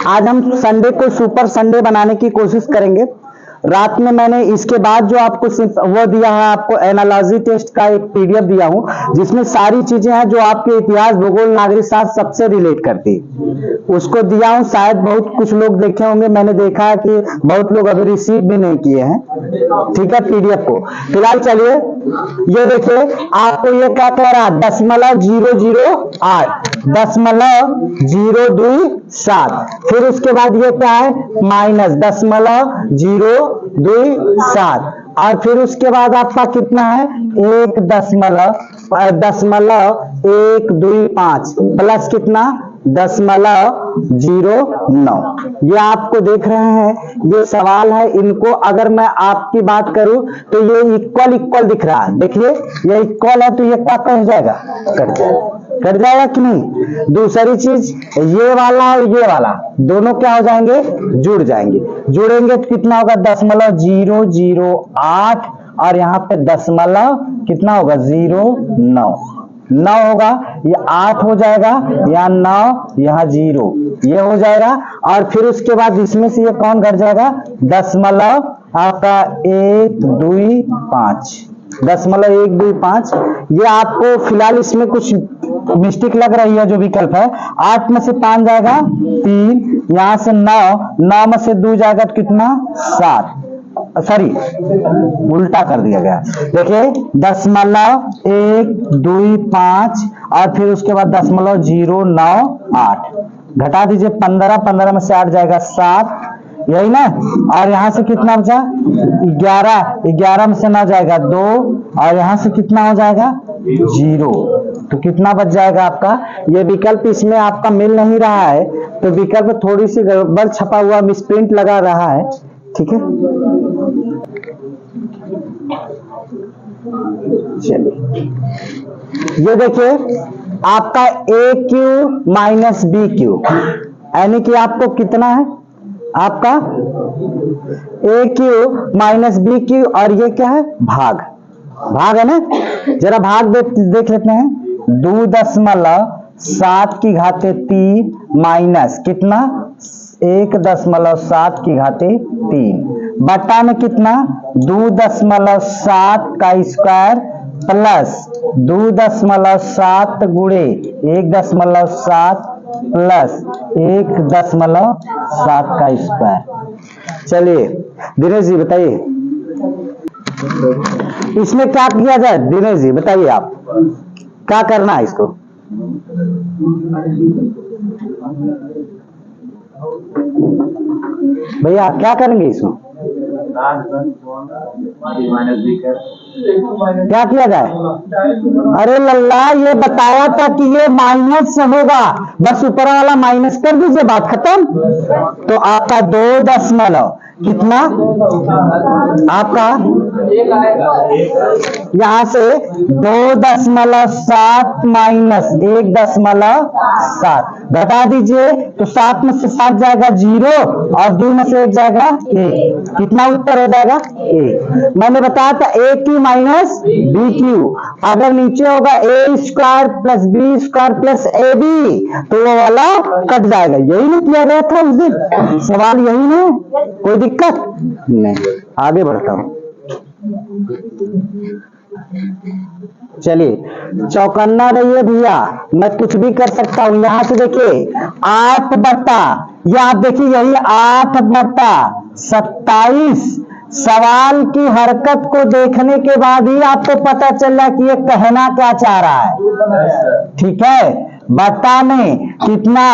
आज हम संडे को सुपर संडे बनाने की कोशिश करेंगे। रात में मैंने इसके बाद जो आपको वो दिया है, आपको एनालॉजी टेस्ट का एक पीडीएफ दिया हूं जिसमें सारी चीजें हैं जो आपके इतिहास, भूगोल, नागरिक शास्त्र सबसे रिलेट करती, उसको दिया हूं। शायद बहुत कुछ लोग देखे होंगे, मैंने देखा है कि बहुत लोग अभी रिसीव भी नहीं किए हैं, ठीक है, पीडीएफ को। फिलहाल चलिए ये देखिए, आपको ये क्या कह रहा है, 0.008, 0.027। फिर उसके बाद ये क्या है, माइनस 0.027। और फिर उसके बाद आपका कितना है, 1.125 प्लस कितना, 0.09। ये आपको देख रहे हैं, ये सवाल है। इनको अगर मैं आपकी बात करूं तो ये इक्वल इक्वल दिख रहा है, देखिए ये इक्वल है तो ये क्या कट जाएगा, कट जाएगा कि नहीं। दूसरी चीज, ये वाला और ये वाला दोनों क्या हो जाएंगे, जुड़ जाएंगे। जुड़ेंगे तो कितना होगा, 0.008 और यहाँ पे दशमलव कितना होगा, 0.9 होगा। ये 8 हो जाएगा, यहाँ 9, यहाँ 0, ये हो जाएगा। और फिर उसके बाद इसमें से ये कौन घट जाएगा, दशमलव आपका 125। ये आपको फिलहाल इसमें कुछ मिस्टेक लग रही है, जो विकल्प है 8 में से 5 जाएगा 3, यहाँ से 9 में से 2 जाएगा तो कितना, 7, सॉरी उल्टा कर दिया गया। देखिए 0.125 और फिर उसके बाद 0.098 घटा दीजिए, 15 में से 8 जाएगा 7, यही ना। और यहाँ से कितना बचा, 11 में से 9 जाएगा 2 और यहाँ से कितना हो जाएगा, 0। तो कितना बच जाएगा आपका, ये विकल्प इसमें आपका मिल नहीं रहा है, तो विकल्प थोड़ी सी गड़बड़ छपा हुआ, मिसप्रिंट लगा रहा है, ठीक है। चलिए ये देखिए, आपका AQ माइनस BQ, यानी कि आपको कितना है, आपका AQ माइनस BQ, और ये क्या है, भाग है ना। जरा भाग देख लेते हैं, 2.7 माइनस कितना, 1.7 बटा में कितना, 2.7 का स्क्वायर प्लस 2.7 गुणे 1.7 प्लस 1.7 का स्क्वायर। चलिए दिनेश जी बताइए, इसमें क्या किया जाए, दिनेश जी बताइए, आप क्या करना है इसको। भैया क्या करेंगे इसमें, क्या किया जाए। अरे लल्ला, ये बताया था कि ये माइनस से होगा, बस ऊपर वाला माइनस कर दीजिए, बात खत्म। तो आपका 2 कितना, आपका यहां से 2.7 माइनस 1.7 घटा दीजिए, तो 7 में से 7 जाएगा 0 और 2 में से 1 जाएगा 1, कितना उत्तर हो जाएगा 1। मैंने बताया था AQ माइनस BQ, अगर नीचे होगा A² plus B² plus AB तो वो वाला कट जाएगा। यही नहीं किया गया था उस दिन, सवाल यही है, कोई दिक्कत नहीं। आगे बढ़ता हूं, चलिए चौकन्ना रहिए भैया, मैं कुछ भी कर सकता हूं। यहां से देखिए 8 बट्टा, ये आप देखिए यही 8/27। सवाल की हरकत को देखने के बाद ही आपको पता चला कि ये कहना क्या चाह रहा है, ठीक है। बट्टा में कितना,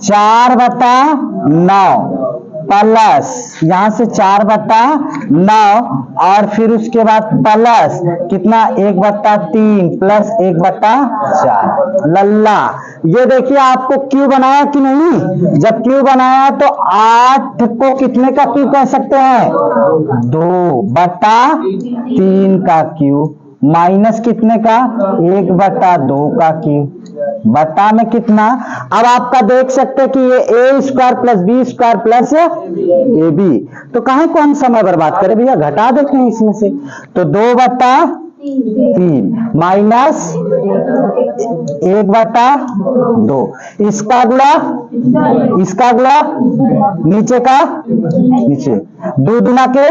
4/9 प्लस यहां से 4/9 और फिर उसके बाद प्लस कितना, 1/3 प्लस 1/4। लल्ला, ये देखिए आपको क्यू बनाया कि नहीं, जब क्यू बनाया तो 8 को कितने का क्यू कह सकते हैं, 2/3 का क्यू, माइनस कितने का, 1/2 का क्यू, बटा में कितना। अब आपका देख सकते हैं कि ये A² plus B² plus AB, तो कहीं कौन समय बर्बाद करे भैया, घटा देते हैं इसमें से। तो 2/3 3 माइनस 1/2, इसका गुणा नीचे का नीचे, 2 दुना के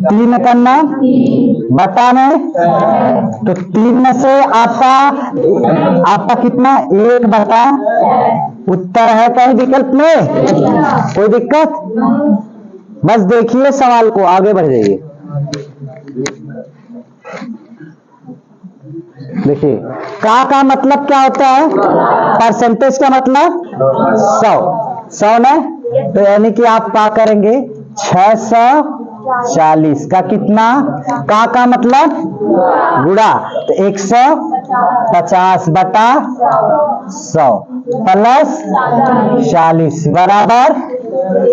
3 करना बटा में, तो 3 में से आपका कितना 1/, उत्तर है कहीं विकल्प में, कोई दिक्कत? बस देखिए सवाल को, आगे बढ़ जाइए। देखिए का मतलब क्या होता है, परसेंटेज का मतलब 100 में, तो यानी कि आप क्या करेंगे 640 का कितना, का मतलब गुणा, तो 150 बटा 100 प्लस 40 बराबर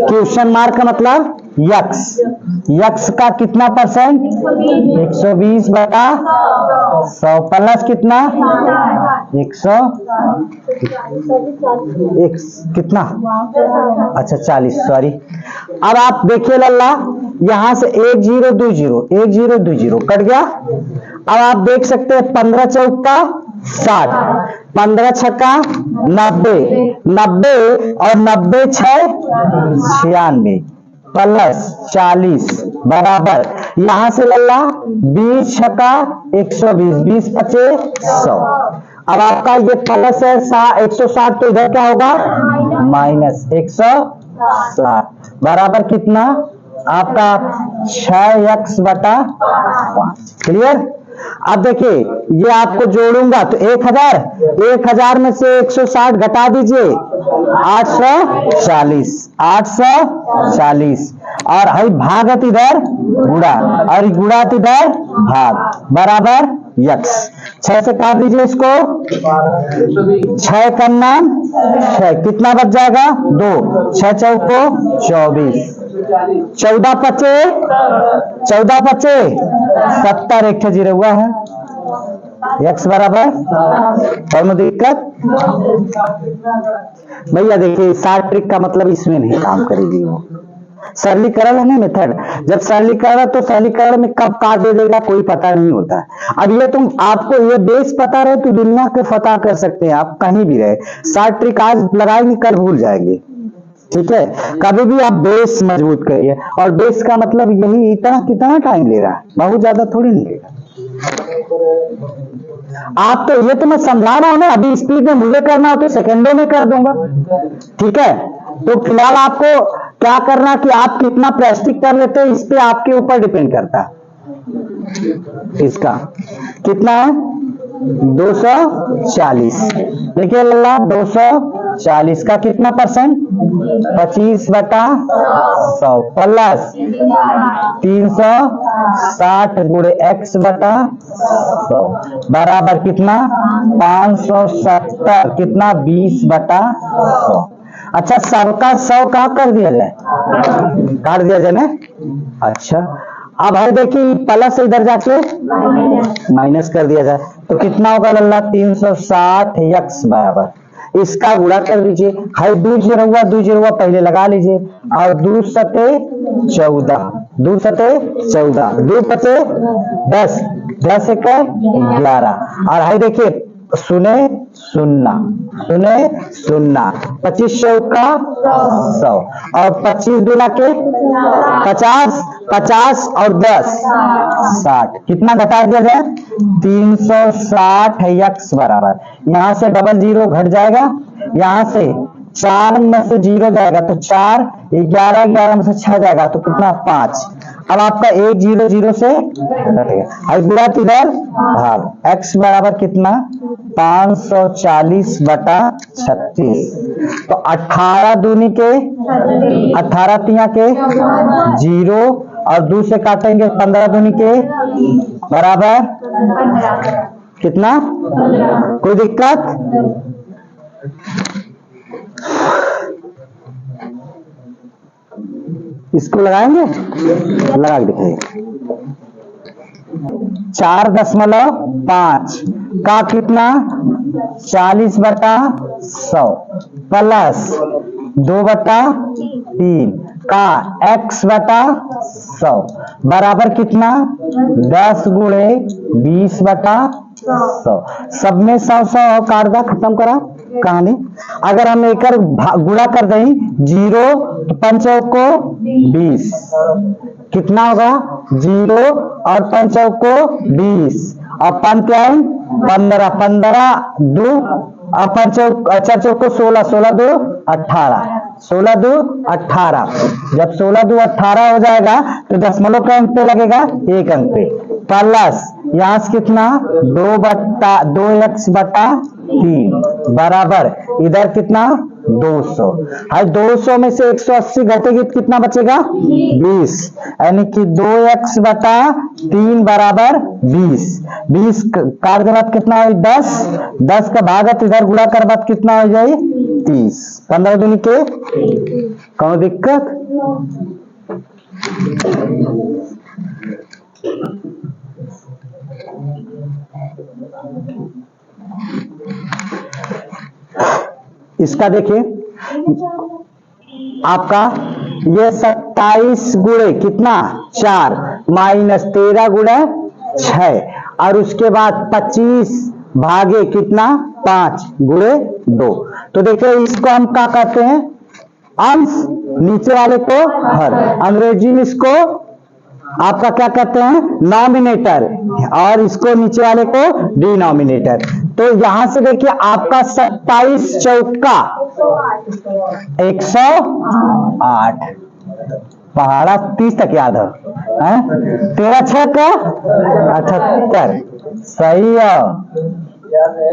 क्वेश्चन मार्क का मतलब यक्स का कितना परसेंट, 120 बटा 100 प्लस कितना 100 कितना, अच्छा 40, सॉरी। अब आप देखिए लल्ला, यहां से 1 0 2 0 1 0 2 0 कट गया। अब आप देख सकते हैं 15 चौका 60, 15 छक्का 90 और 90 6 96 प्लस 40 बराबर, यहां से लल्ला 20 छक्का 120, 20 पचे 100। अब आपका ये प्लस है 160, तो इधर क्या होगा माइनस 160 बराबर कितना आपका 6x बटा 5। क्लियर? अब देखिए ये आपको जोड़ूंगा तो 1000 में से 160 घटा दीजिए 840 और हई भागत इधर गुणा और गुणा इधर भाग बराबर यक्स। 6 से काट दीजिए इसको, 6 करना 6 कितना बच जाएगा 2, 6 चौको 24, 14 पचे 70, एक 0 हुआ है, x बराबर दोनों दिक्कत। भैया देखिए शार्ट ट्रिक का मतलब इसमें नहीं काम करेगी वो, सरलीकरण है ना मेथड, जब सरलीकरण तो सरलीकरण में कब काट दे देगा कोई पता नहीं होता है। अब ये तुम आपको ये बेस पता रहे तो दुनिया के फतह कर सकते हैं आप कहीं भी रहे, शार्ट ट्रिक आज लगाएंगे कल भूल जाएंगे, ठीक है? कभी भी आप बेस मजबूत करिए, और बेस का मतलब यही इतना कितना टाइम ले रहा है, बहुत ज्यादा थोड़ी नहीं लेगा। आप तो ये तो मैं समझा रहा हूं ना, अभी स्पीड में मुझे करना हो तो सेकंडों में कर दूंगा, ठीक है? तो फिलहाल आपको क्या करना कि आप कितना प्रैक्टिस कर लेते हैं इस पे आपके ऊपर डिपेंड करता है। इसका कितना है 240, देखिए लल्ला 240 का कितना परसेंट 25 बटा 100 प्लस 360 गुणे x बटा 100 बराबर कितना 570 कितना 20 बटा 100। अच्छा 100 का 100 का कर दिया जाए, काट दिया जाए ना। अच्छा अब है देखिए प्लस इधर जाके माइनस कर दिया जाए तो कितना होगा लल्ला 360 x बराबर, इसका गुणा कर दीजिए, हाई 2 0 हुआ पहले लगा लीजिए, और 2 सते 14 2 पचे 10 10 एक 11, और हाई देखिए सुने सुन्ना 25 चौका 100 और 25 दूना के 50 और 10 60, कितना घटा दिया जाए 360 x बराबर, यहां से डबल 0 घट जाएगा, यहां से 4 में से 0 जाएगा तो 4, 11 में से 6 जाएगा तो कितना 5। अब आपका 1 0 0 से गुणा इधर भाग, x बराबर कितना 540 बटा 36, तो 18 दूनी के 18 तिया के 0 और 2 से काटेंगे 15 दूनी के बराबर कितना, कोई दिक्कत? इसको लगाएंगे, लगा के दिखाइए 4.5 का कितना 40 बटा 100 प्लस 2/3 का x बटा 100 बराबर कितना 10 गुणे 20 बटा 100। सब में 100 काट दा, खत्म करा कहानी। अगर हम एक गुणा कर दें 0 तो 5 को 20 कितना होगा 0 और 5 को 20 और 5 15 15 2 और 5 4 को 16 16 2 18 16 2 18। जब 16 2 18 हो जाएगा तो दशमलव का अंक पे लगेगा 1 अंक पे प्लस यहां से कितना 2x बटा 3 बराबर इधर कितना 200। है 200 में से 180 घटेगी तो कितना बचेगा 20 यानी कि 2x बटा 3 बराबर 20। 20 काट के बाद कितना हो 10 10 का भागत इधर गुणा कर बाद कितना हो जाए 30 15 दूनी के कौन दिक्कत। इसका देखिए आपका ये 27 गुणे कितना 4 माइनस 13 गुणे 6 और उसके बाद 25 भागे कितना 5 गुणे 2। तो देखिए इसको हम क्या कहते हैं अंश, नीचे वाले को हर, अंग्रेजी में इसको आपका क्या कहते हैं नॉमिनेटर और इसको नीचे वाले को डिनोमिनेटर। तो यहां से देखिए आपका 27 चौका 108 पहाड़ा 30 तक याद है 13 6 का 78 सही है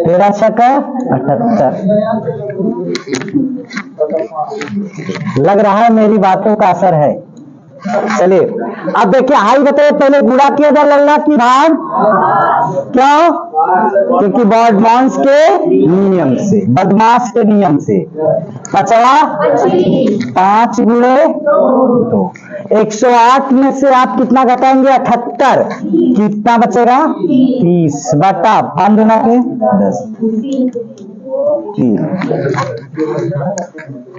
13 6 का 78। लग रहा है मेरी बातों का असर है। चलिए अब देखिए हाई बताइए पहले गुणा किया था लल्ला की भाग क्यों क्योंकि बदमाश के नियम से बदमाश के नियम से 5 गुणे 2 108 में से आप कितना घटाएंगे 78 कितना बचेगा 30 बटा 5 गुना के 10।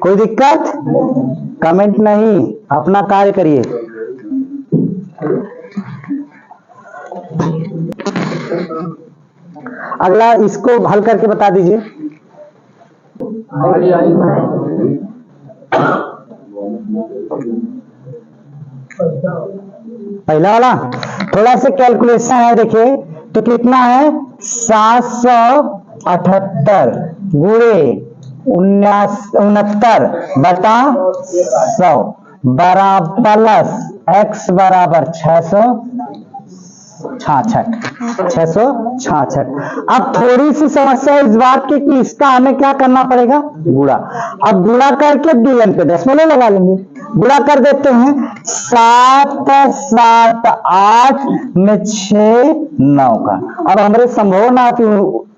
कोई दिक्कत कमेंट नहीं अपना कार्य करिए। अगला इसको हल करके बता दीजिए। पहला वाला थोड़ा सा कैलकुलेशन है देखिए तो कितना है 778 गुणे 69 बटा 100 बराबर प्लस x बराबर 666। अब थोड़ी सी समस्या इस बात की कि इसका हमें क्या करना पड़ेगा गुणा। अब गुणा करके DN पे दशमलव लगा लेंगे। गुणा कर देते हैं 7 7 8 में 6 9 का। अब हमारे संभव ना कि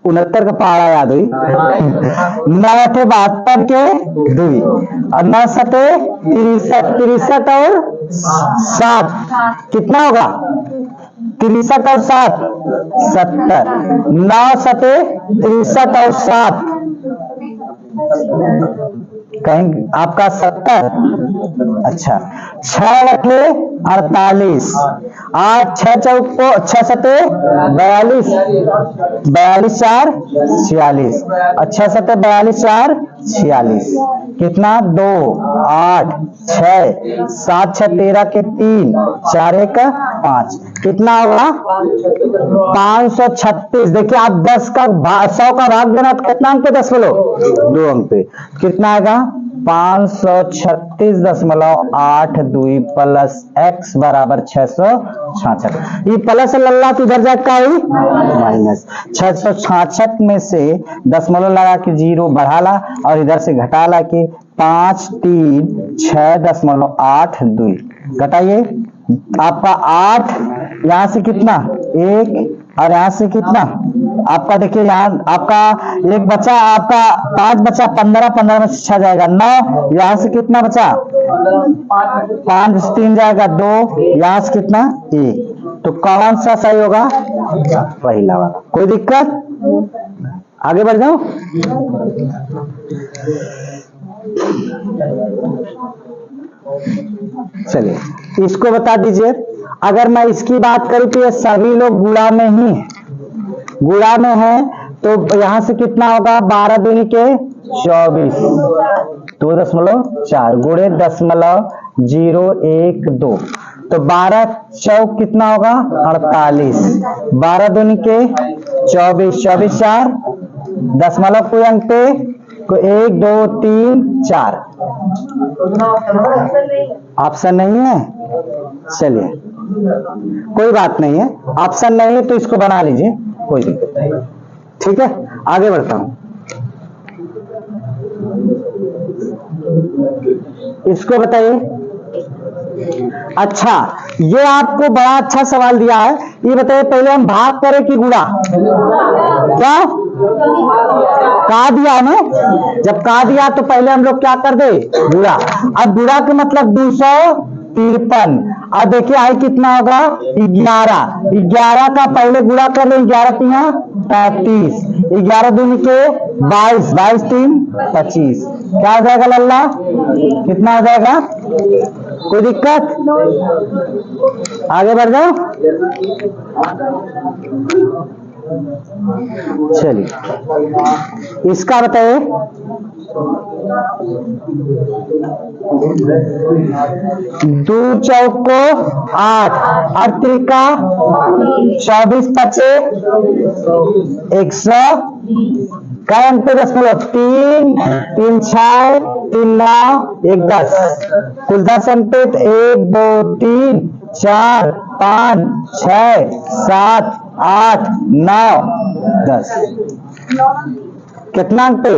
69 का पहाड़ा याद हुई 9 72 के 2 और 9 सते 63 और 7 कितना होगा 63 और 7 70 9 सते 63 और 7 कहीं आपका 70 अच्छा 6 48 8 6 चौको 6 सते 42 42 4 46 अच्छा सते 42 4 46 कितना 2 8 6 7 6 13 के 3 4 1 5 कितना होगा 536। देखिए आप 10 का 100 का भाग देना तो कितना अंक पे 10 2 अंक पे कितना आएगा 536.82 प्लस x बराबर 666। ये प्लस लल्ला तो इधर जाकर आई माइनस 666 में से दशमलव लगा के 0 बढ़ा ला और इधर से घटा ला के 536.82 घटाइए आपका 8 यहां से कितना 1 और यहां से कितना आपका देखिए यहाँ आपका 1 बचा आपका 5 बचा 15 15 में 6 जाएगा 9 यहां से कितना बचा 5 3 जाएगा 2 यहां से कितना 1 तो कौन सा सही होगा पहला वाला। कोई दिक्कत आगे बढ़ जाओ। चलिए इसको बता दीजिए। अगर मैं इसकी बात करूं तो ये सभी लोग गुणा में ही है, गुणा में है, तो यहां से कितना होगा 12 दूनी के 24, 2.4 गुणे 0.012, तो 12 चौक कितना होगा 48, 12 दूनी के 24, 24 4 दशमलव कोई अंक पे 1 2 3 4 ऑप्शन नहीं है। चलिए कोई बात नहीं है, ऑप्शन नहीं है तो इसको बना लीजिए, कोई दिक्कत नहीं। ठीक है आगे बढ़ता हूं। इसको बताइए। अच्छा ये आपको बड़ा अच्छा सवाल दिया है, ये बताइए पहले हम भाग करें कि गुणा? क्या का दिया ना, जब का दिया तो पहले हम लोग क्या कर दे गुणा। अब गुणा के मतलब 253। अब देखिए आई कितना होगा 11, 11 का पहले गुणा कर ले, 11 3 35, 11 दूनी के 22, 22 3 25, क्या हो जाएगा लल्ला कितना हो जाएगा? कोई दिक्कत? आगे बढ़ जाओ। चलिए इसका बताइए। दो चौक को 8, 8 त्रिका 24 पचे 100 का अंक पे 3 3 6 3 9 1 10, कुल 10 अंक पे 1 2 3 4 5 6 7 8 9 10, कितना अंक पे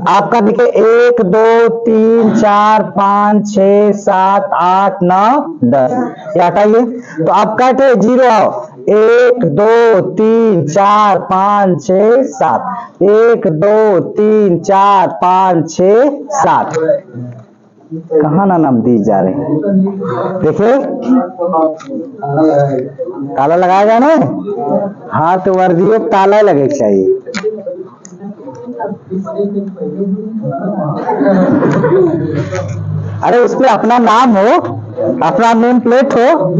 आपका दिखे 1 2 3 4 5 6 7 8 9 10, ये हटाइए तो आपका थे 0 1 2 3 4 5 6 7, 1 2 3 4 5 6 7, कहाँ ना नाम दी जा रहे हैं। देखिए ताला लगाया जाए ना, हाँ तो वर्दियों ताला लगे चाहिए। अरे उस पे अपना नाम हो, अपना नेम प्लेट हो,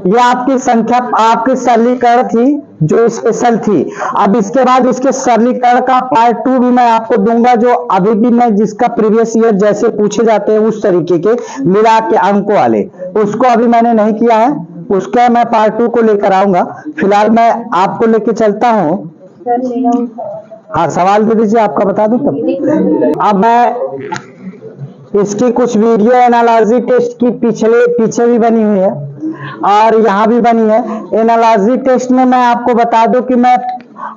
ये आपकी संख्या आपकी सरलीकरण थी जो स्पेशल थी। अब इसके बाद इसके सरलीकरण का पार्ट 2 भी मैं आपको दूंगा, जो अभी भी मैं जिसका प्रीवियस ईयर जैसे पूछे जाते हैं उस तरीके के मिला के अंकों वाले, उसको अभी मैंने नहीं किया है, उसका मैं पार्ट 2 को लेकर आऊंगा। फिलहाल मैं आपको लेके चलता हूँ। हाँ सवाल दे दीजिए, आपका बता दूं तब। अब मैं इसकी कुछ वीडियो एनालॉजी टेस्ट की पीछे भी बनी हुई है और यहाँ भी बनी है। एनालॉजी टेस्ट में मैं आपको बता दूं कि मैं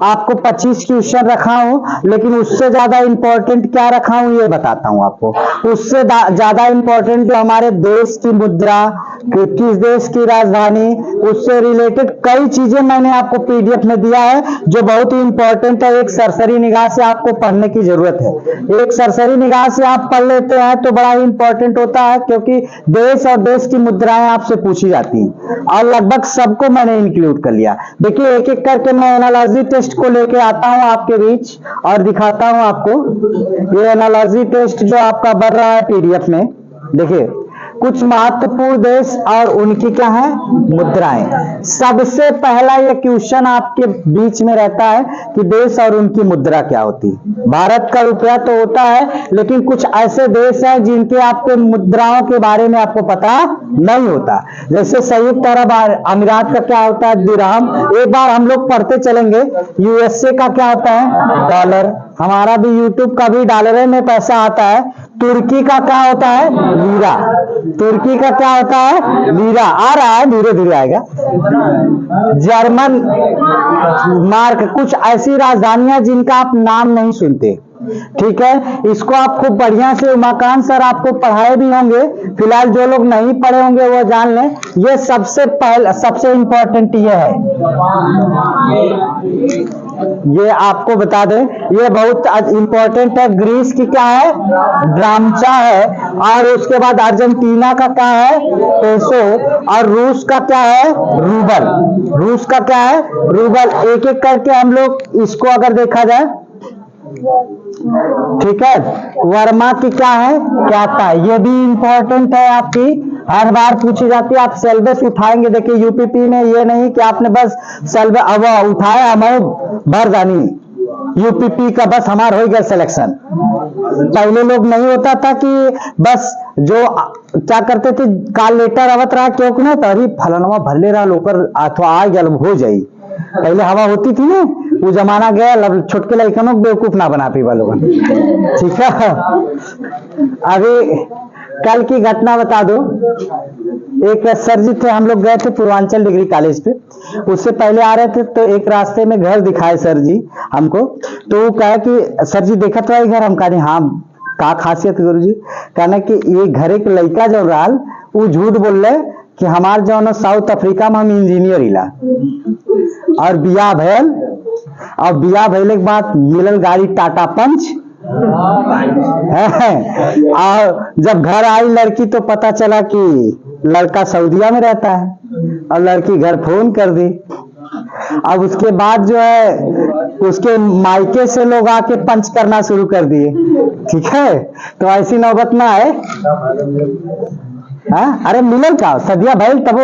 आपको 25 क्वेश्चन रखा हूं, लेकिन उससे ज्यादा इंपॉर्टेंट क्या रखा हूं ये बताता हूं आपको। उससे ज्यादा इंपॉर्टेंट जो हमारे देश की मुद्रा, किस देश की राजधानी, उससे रिलेटेड कई चीजें मैंने आपको पीडीएफ में दिया है जो बहुत ही इंपॉर्टेंट है। एक सरसरी निगाह से आपको पढ़ने की जरूरत है, एक सरसरी निगाह से आप पढ़ लेते हैं तो बड़ा ही इंपॉर्टेंट होता है, क्योंकि देश और देश की मुद्राएं आपसे पूछी जाती हैं और लगभग सबको मैंने इंक्लूड कर लिया। देखिए एक एक करके मैं एनालॉजी टेस्ट को लेके आता हूं आपके बीच और दिखाता हूं आपको। ये एनालॉजी टेस्ट जो आपका बढ़ रहा है पीडीएफ में, देखिए कुछ महत्वपूर्ण देश और उनकी क्या है मुद्राएं। सबसे पहला ये क्वेश्चन आपके बीच में रहता है कि देश और उनकी मुद्रा क्या होती है। भारत का रुपया तो होता है, लेकिन कुछ ऐसे देश हैं जिनके आपको मुद्राओं के बारे में आपको पता नहीं होता। जैसे संयुक्त अरब अमीरात का क्या होता है दिरहम, एक बार हम लोग पढ़ते चलेंगे। यूएसए का क्या होता है डॉलर, हमारा भी यूट्यूब का भी डॉलर में पैसा आता है। तुर्की का क्या होता है लीरा, तुर्की का क्या होता है लीरा, आ रहा है धीरे धीरे आएगा। जर्मन मार्क, कुछ ऐसी राजधानियां जिनका आप नाम नहीं सुनते, ठीक है। इसको आप खूब बढ़िया से उमाकांत सर आपको पढ़ाए भी होंगे, फिलहाल जो लोग नहीं पढ़े होंगे वो जान लें। ये सबसे इंपॉर्टेंट ये है, ये आपको बता दें, ये बहुत इंपॉर्टेंट है। ग्रीस की क्या है ड्रामचा है, और उसके बाद अर्जेंटीना का क्या है पेसो, और रूस का क्या है रूबल, रूस का क्या है रूबल। एक एक करके हम लोग इसको अगर देखा जाए, ठीक है, वर्मा की क्या है, क्या था, ये भी इंपॉर्टेंट है, आपकी हर बार पूछी जाती है। आप सिलेबस उठाएंगे, देखिए यूपीपी में ये नहीं कि आपने बस सिलेबस अब उठाया हमें भर जानी, यूपीपी का बस हमारा हो गया सिलेक्शन। पहले लोग नहीं होता था कि बस जो क्या करते थे, कॉल लेटर आवत रहा क्यों कि ना तरी फलाना भर ले रहा लोकर अथवा आ गया हो जाई, पहले हवा होती थी ना, वो जमाना गया, छोटके लड़कनों बेवकूफ ना बना पी वालों। ठीक है, अभी कल की घटना बता दो। एक सर जी थे, हम लोग गए थे पूर्वांचल डिग्री कॉलेज पे, उससे पहले आ रहे थे तो एक रास्ते में घर दिखाए सर जी हमको, तो वो कहा कि सर जी देखा तो घर, हम कहा हाँ का खासियत गुरु जी, कहना कि ये घर एक लड़का जो रहा वो झूठ बोल रहे कि हमार जो साउथ अफ्रीका में हम इंजीनियर हिला, और बिया भैल, और बिया भैले के बाद मिलल गाड़ी टाटा पंच और जब घर आई लड़की तो पता चला कि लड़का सऊदीया में रहता है, और लड़की घर फोन कर दी। अब उसके बाद जो है उसके मायके से लोग आके पंच करना शुरू कर दिए। ठीक है, तो ऐसी नौबत ना है। अरे मिलल का सदिया भैल तब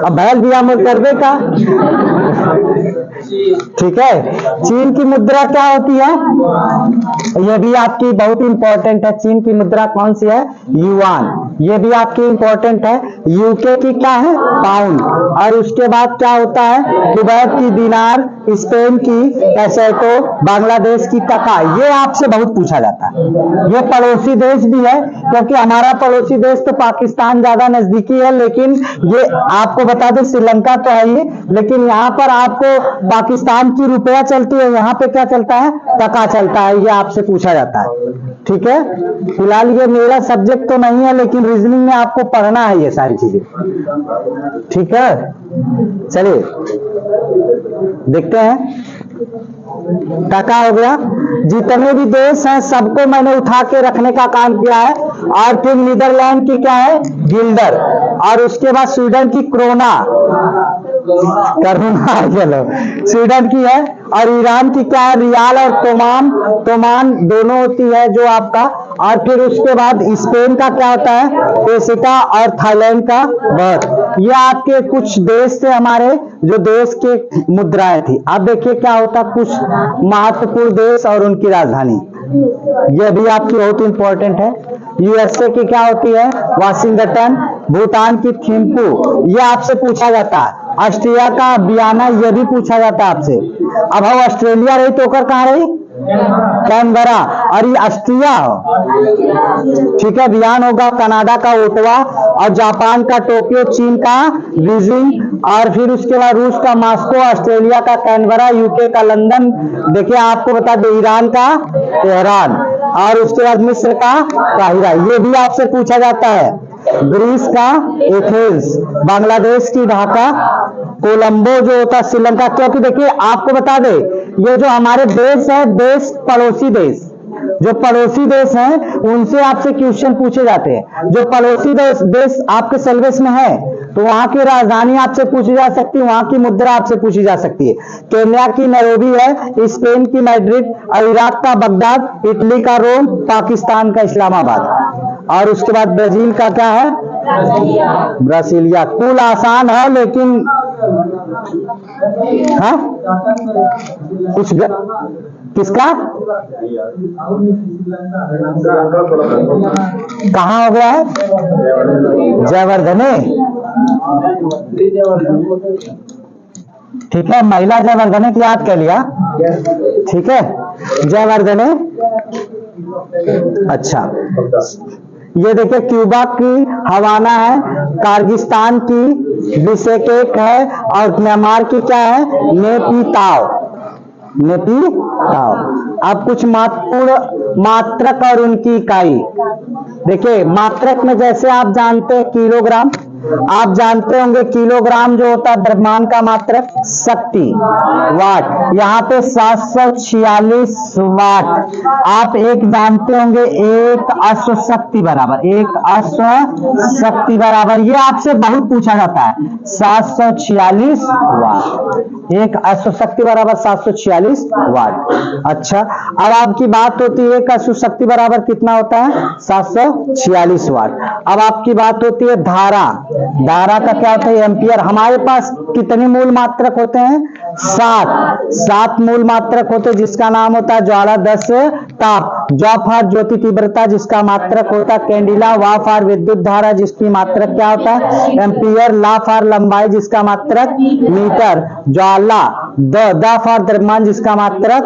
अब भैल बिया मोल करबे का। ठीक है, चीन की मुद्रा क्या होती है, ये भी आपकी बहुत इंपॉर्टेंट है। चीन की मुद्रा कौन सी है, युआन, ये भी आपकी इंपॉर्टेंट है। यूके की क्या है, पाउंड, और उसके बाद क्या होता है, कुवैत की दिनार, स्पेन की पेसेटो, बांग्लादेश की टका, ये आपसे बहुत पूछा जाता है। ये पड़ोसी देश भी है, क्योंकि हमारा पड़ोसी देश तो पाकिस्तान ज्यादा नजदीकी है, लेकिन ये आपको बता दें श्रीलंका तो है ये, लेकिन यहाँ पर आपको पाकिस्तान की रुपया चलती है, यहाँ पे क्या चलता है, टका चलता है, ये आपसे पूछा जाता है। ठीक है, फिलहाल ये मेरा सब्जेक्ट तो नहीं है, लेकिन रीजनिंग में आपको पढ़ना है ये सारी चीजें। ठीक है, चलिए देखते हैं। टका हो गया, जितने भी देश हैं सबको मैंने उठा के रखने का काम किया है। और फिर नीदरलैंड की क्या है, गिल्डर, और उसके बाद स्वीडन की क्रोना, चलो स्वीडन की है, और ईरान की क्या है, रियाल और तोमान दोनों होती है जो आपका। और फिर उसके बाद स्पेन का क्या होता है, पेसिटा, और थाईलैंड का बर्थ। ये आपके कुछ देश थे हमारे जो देश के मुद्राएं थी। अब देखिए क्या होता, कुछ महत्वपूर्ण देश और उनकी राजधानी, ये भी आपकी बहुत इंपॉर्टेंट है। यूएसए की क्या होती है, वाशिंगटन, भूटान की थिम्पू, ये आपसे पूछा जाता है। ऑस्ट्रिया का बियाना, ये भी पूछा जाता है आपसे। अब हम ऑस्ट्रेलिया रही तो कर कहाँ रही, कैनबरा, और ये ऑस्ट्रिया हो। ठीक है, बियान होगा कनाडा का ओटावा, और जापान का टोक्यो, चीन का बीजिंग, और फिर उसके बाद रूस का मॉस्को, ऑस्ट्रेलिया का कैनबरा, यूके का लंदन, देखिए आपको बता दे ईरान का तेहरान, और उसके बाद मिस्र का काहिरा, ये भी आपसे पूछा जाता है। ग्रीस का एथेंस, बांग्लादेश की ढाका, कोलंबो जो होता है श्रीलंका। क्योंकि देखिए आपको बता दे, ये जो हमारे देश है, देश पड़ोसी देश, जो पड़ोसी देश हैं उनसे आपसे क्वेश्चन पूछे जाते हैं। जो पड़ोसी देश आपके सिलेबस में है तो वहां की राजधानी आपसे पूछी जा सकती है, वहां की मुद्रा आपसे पूछी जा सकती है। केन्या की नैरोबी है, स्पेन की मैड्रिड, इराक का बगदाद, इटली का रोम, पाकिस्तान का इस्लामाबाद, और उसके बाद ब्राजील का क्या है, ब्रासीलिया। कुल आसान है लेकिन हाँ कुछ किसका कहाँ हो गया है, जयवर्धने। ठीक है, महिला जयवर्धने की याद कर लिया। ठीक है, जयवर्धने। अच्छा, ये देखिए क्यूबा की हवाना है, कार्गिस्तान की बिशकेक है, और म्यांमार की क्या है, नेपिताव। अब कुछ महत्वपूर्ण मात्रक और उनकी इकाई देखिए। मात्रक में जैसे आप जानते हैं किलोग्राम, आप जानते होंगे किलोग्राम जो होता है द्रव्यमान का मात्रक, शक्ति वाट, यहाँ पे 746 वाट। आप एक जानते होंगे, एक अश्व शक्ति बराबर, एक अश्व शक्ति बराबर, ये आपसे बहुत पूछा जाता है, 746 वाट। एक अश्व शक्ति बराबर 746 वाट। अच्छा, अब आपकी बात होती है एक अश्व शक्ति बराबर कितना होता है 746 वाट। अब आपकी बात होती है धारा, धारा का क्या होता है एम्पियर। हमारे पास कितने मूल मात्रक होते हैं 7 मूल मात्रक होते हैं, जिसका नाम होता है ज्वाला, 10 ताप, जॉ फॉर ज्योति तीव्रता जिसका मात्रक होता है कैंडिला, वा फॉर विद्युत धारा जिसकी मात्रक क्या होता है एम्पियर, ला फॉर लंबाई जिसका मात्रक मीटर, ज्वाला, द फॉर द्रव्यमान जिसका मात्रक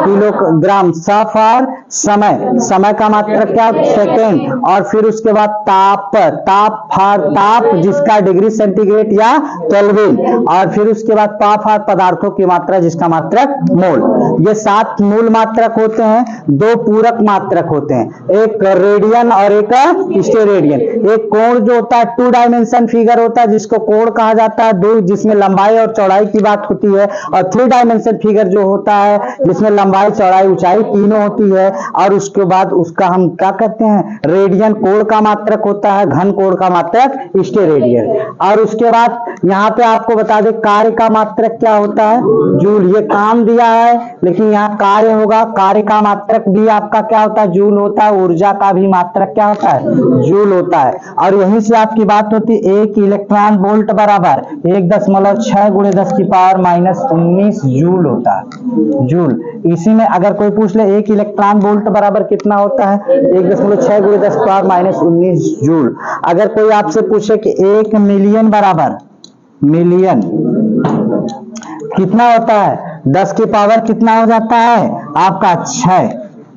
किलोग्राम, स फॉर समय, समय का मात्रक क्या सेकेंड, और फिर उसके बाद ताप, ताप फॉर ताप जिसका डिग्री सेंटीग्रेड या केल्विन, और फिर उसके बाद पा फॉर पदार्थों की मात्रा जिसका मात्रक मोल। ये 7 मूल मात्रक होते हैं, 2 पूरक मात्रक होते हैं, एक रेडियन और एक स्टेरेडियन। एक कोण जो होता है 2 डायमेंशन फिगर होता है जिसको कोण कहा जाता है, 2 जिसमें लंबाई और चौड़ाई की बात होती है, और 3 डायमेंशन फिगर जो होता है जिसमें लंबाई चौड़ाई ऊंचाई तीनों होती है, और उसके बाद उसका हम क्या कहते हैं रेडियन कोण का मात्रक होता है, घन कोण का मात्रक स्टेरेडियन। और उसके बाद यहाँ पे आपको बता दें कार्य का मात्रक क्या होता है जूल। ये काम दिया है लेकिन यहाँ कार्य होगा, कार्य का मात्रक भी आपका क्या होता है जूल होता है, ऊर्जा का भी मात्रक क्या होता है जूल होता है। और यहीं से आपकी बात होती है 1 इलेक्ट्रॉन वोल्ट बराबर 1.6 × 10⁻⁻19 जूल होता है, जूल। इसी में अगर कोई पूछ ले 1 इलेक्ट्रॉन वोल्ट बराबर कितना होता है 1.6 × 10⁻⁻19 जूल। अगर कोई आपसे पूछे कि 1 मिलियन बराबर, मिलियन कितना होता है 10 की पावर कितना हो जाता है आपका 6,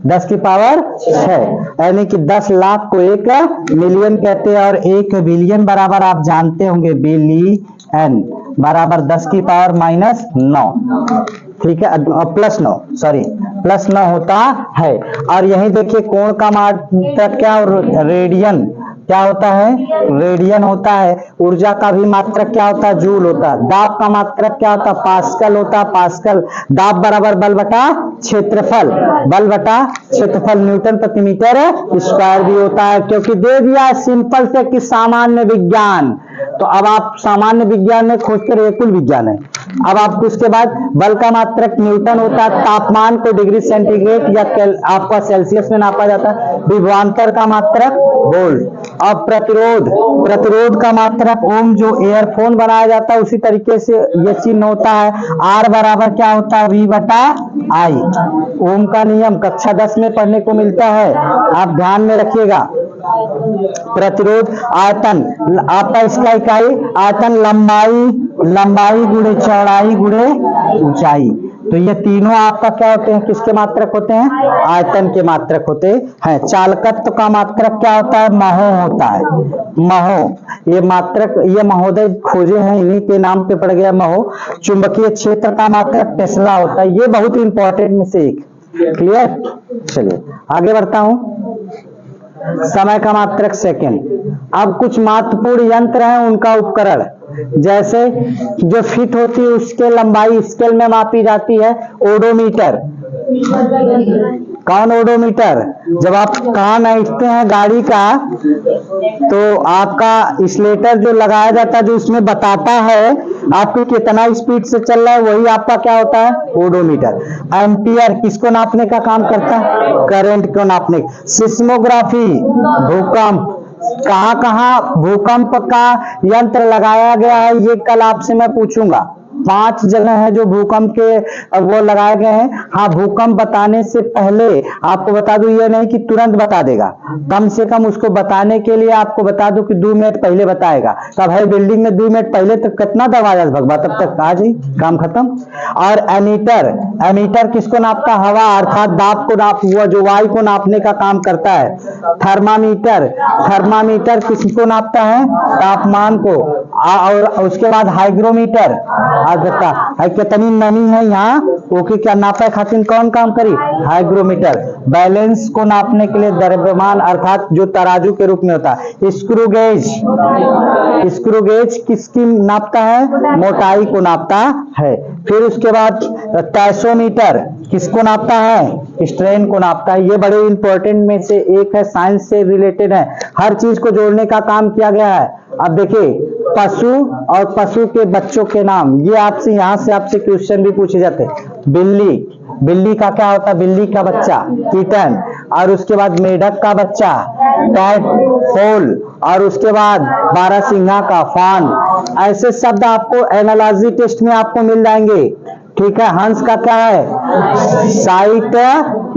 10 की पावर 6, यानी कि 10 लाख को 1 मिलियन कहते हैं। और 1 बिलियन बराबर आप जानते होंगे बिलियन बराबर 10 की पावर -9, ठीक है, +9 सॉरी +9 होता है। और यही देखिए कोण का मात्रक क्या, रेडियन क्या होता है रेडियन होता है। ऊर्जा का भी मात्रक क्या होता है जूल होता है। दाब का मात्रक क्या होता है पास्कल होता है, पास्कल। दाब बराबर बल बटा क्षेत्रफल, बल बटा क्षेत्रफल न्यूटन प्रति मीटर स्क्वायर भी होता है। क्योंकि दे दिया है सिंपल से कि सामान्य विज्ञान, तो अब आप सामान्य विज्ञान में खोजते रहिए, कुल विज्ञान है। अब आपको उसके बाद बल का मात्रक न्यूटन होता है, तापमान को डिग्री सेंटीग्रेड या आपका सेल्सियस में नापा जाता है, विभवांतर का मात्रक वोल्ट। अब प्रतिरोध, प्रतिरोध का मात्रक ओम, जो एयरफोन बनाया जाता है उसी तरीके से ये चिन्ह होता है। आर बराबर क्या होता है V बटा I, ओम का नियम कक्षा 10 में पढ़ने को मिलता है, आप ध्यान में रखिएगा। प्रतिरोध आयतन, आपका इसका इकाई आयतन लंबाई, लंबाई गुणे चौड़ाई गुणे ऊंचाई। तो ये तीनों आपका क्या होते हैं किसके मात्रक होते हैं आयतन के मात्रक होते हैं। चालकत्व का मात्रक क्या होता है महो होता है, महो। ये मात्रक ये महोदय खोजे हैं, इन्हीं के नाम पे पड़ गया महो। चुंबकीय क्षेत्र का मात्रक टेस्ला होता है, ये बहुत इंपॉर्टेंट में से एक। क्लियर, चलिए आगे बढ़ता हूं। समय का मात्रक सेकेंड। अब कुछ महत्वपूर्ण यंत्र हैं उनका उपकरण, जैसे जो फिट होती है उसके लंबाई स्केल में मापी जाती है ओडोमीटर। कौन ओडोमीटर, जब आप कान ऐंठते हैं गाड़ी का तो आपका स्लेटर जो लगाया जाता है जो उसमें बताता है आपको कितना स्पीड से चल रहा है, वही आपका क्या होता है ओडोमीटर। एम्पियर किसको नापने का काम करता है करंट को नापने। सिस्मोग्राफी भूकंप, कहाँ कहाँ भूकंप का यंत्र लगाया गया है ये कल आपसे मैं पूछूंगा। 5 जगह है जो भूकंप के वो लगाए गए हैं। हाँ, भूकंप बताने से पहले आपको बता दूं, ये नहीं कि तुरंत बता देगा, कम से कम उसको बताने के लिए आपको बता दूं कि 2 मिनट पहले बताएगा। तब है बिल्डिंग में 2 मिनट पहले तक कितना दरवाजा भगवा, तब तक आ जाए काम खत्म। और एमीटर, एमीटर किसको नापता हवा अर्थात दाब को नाप, हुआ जो वायु को नापने का काम करता है। थर्मामीटर, थर्मामीटर किसको नापता है तापमान को। और उसके बाद हाइग्रोमीटर, कितनी नमी है यहाँ ओके क्या नापा खातिर कौन काम करी हाइग्रोमीटर। बैलेंस को नापने के लिए द्रव्यमान अर्थात जो तराजू के रूप में होता है। स्क्रू गेज, स्क्रू गेज किसकी नापता है मोटाई को नापता है। फिर उसके बाद टैसोमीटर किसको नापता है स्ट्रेन को नापता है। ये बड़े इंपॉर्टेंट में से एक है, साइंस से रिलेटेड है, हर चीज को जोड़ने का काम किया गया है। अब देखिए पशु और पशु के बच्चों के नाम, ये आपसे यहाँ से आपसे क्वेश्चन भी पूछे जाते हैं। बिल्ली, बिल्ली का क्या होता है? बिल्ली का बच्चा किटन, और उसके बाद मेढक का बच्चा कैट फोल, और उसके बाद बारहसिंगा का फान। ऐसे शब्द आपको एनालॉजी टेस्ट में आपको मिल जाएंगे। ठीक है। हंस का क्या है? साइग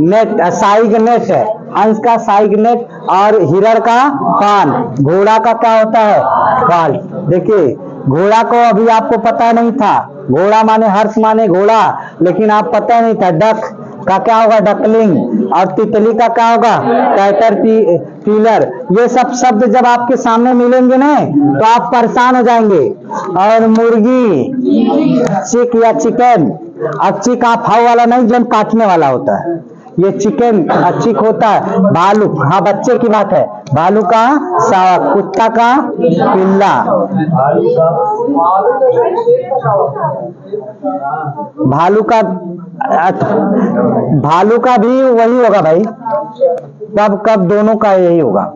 नेट है, हंस का साइग नेट, और हिरण का फान। घोड़ा का क्या होता है? फाल। देखिए घोड़ा को अभी आपको पता नहीं था, घोड़ा माने हर्ष माने घोड़ा, लेकिन आप पता नहीं था। डक का क्या होगा? डकलिंग। और तितली का क्या होगा? कैटरपिलर। ये सब शब्द जब आपके सामने मिलेंगे ना तो आप परेशान हो जाएंगे। और मुर्गी, चिक या चिकन। अब चिक आप हाव वाला नहीं, जब काटने वाला होता है, ये चिकन चिक होता है। भालू, हाँ बच्चे की बात है, भालू का सावक। कुत्ता का पिल्ला। भालू का भी वही होगा भाई, कब दोनों का यही होगा।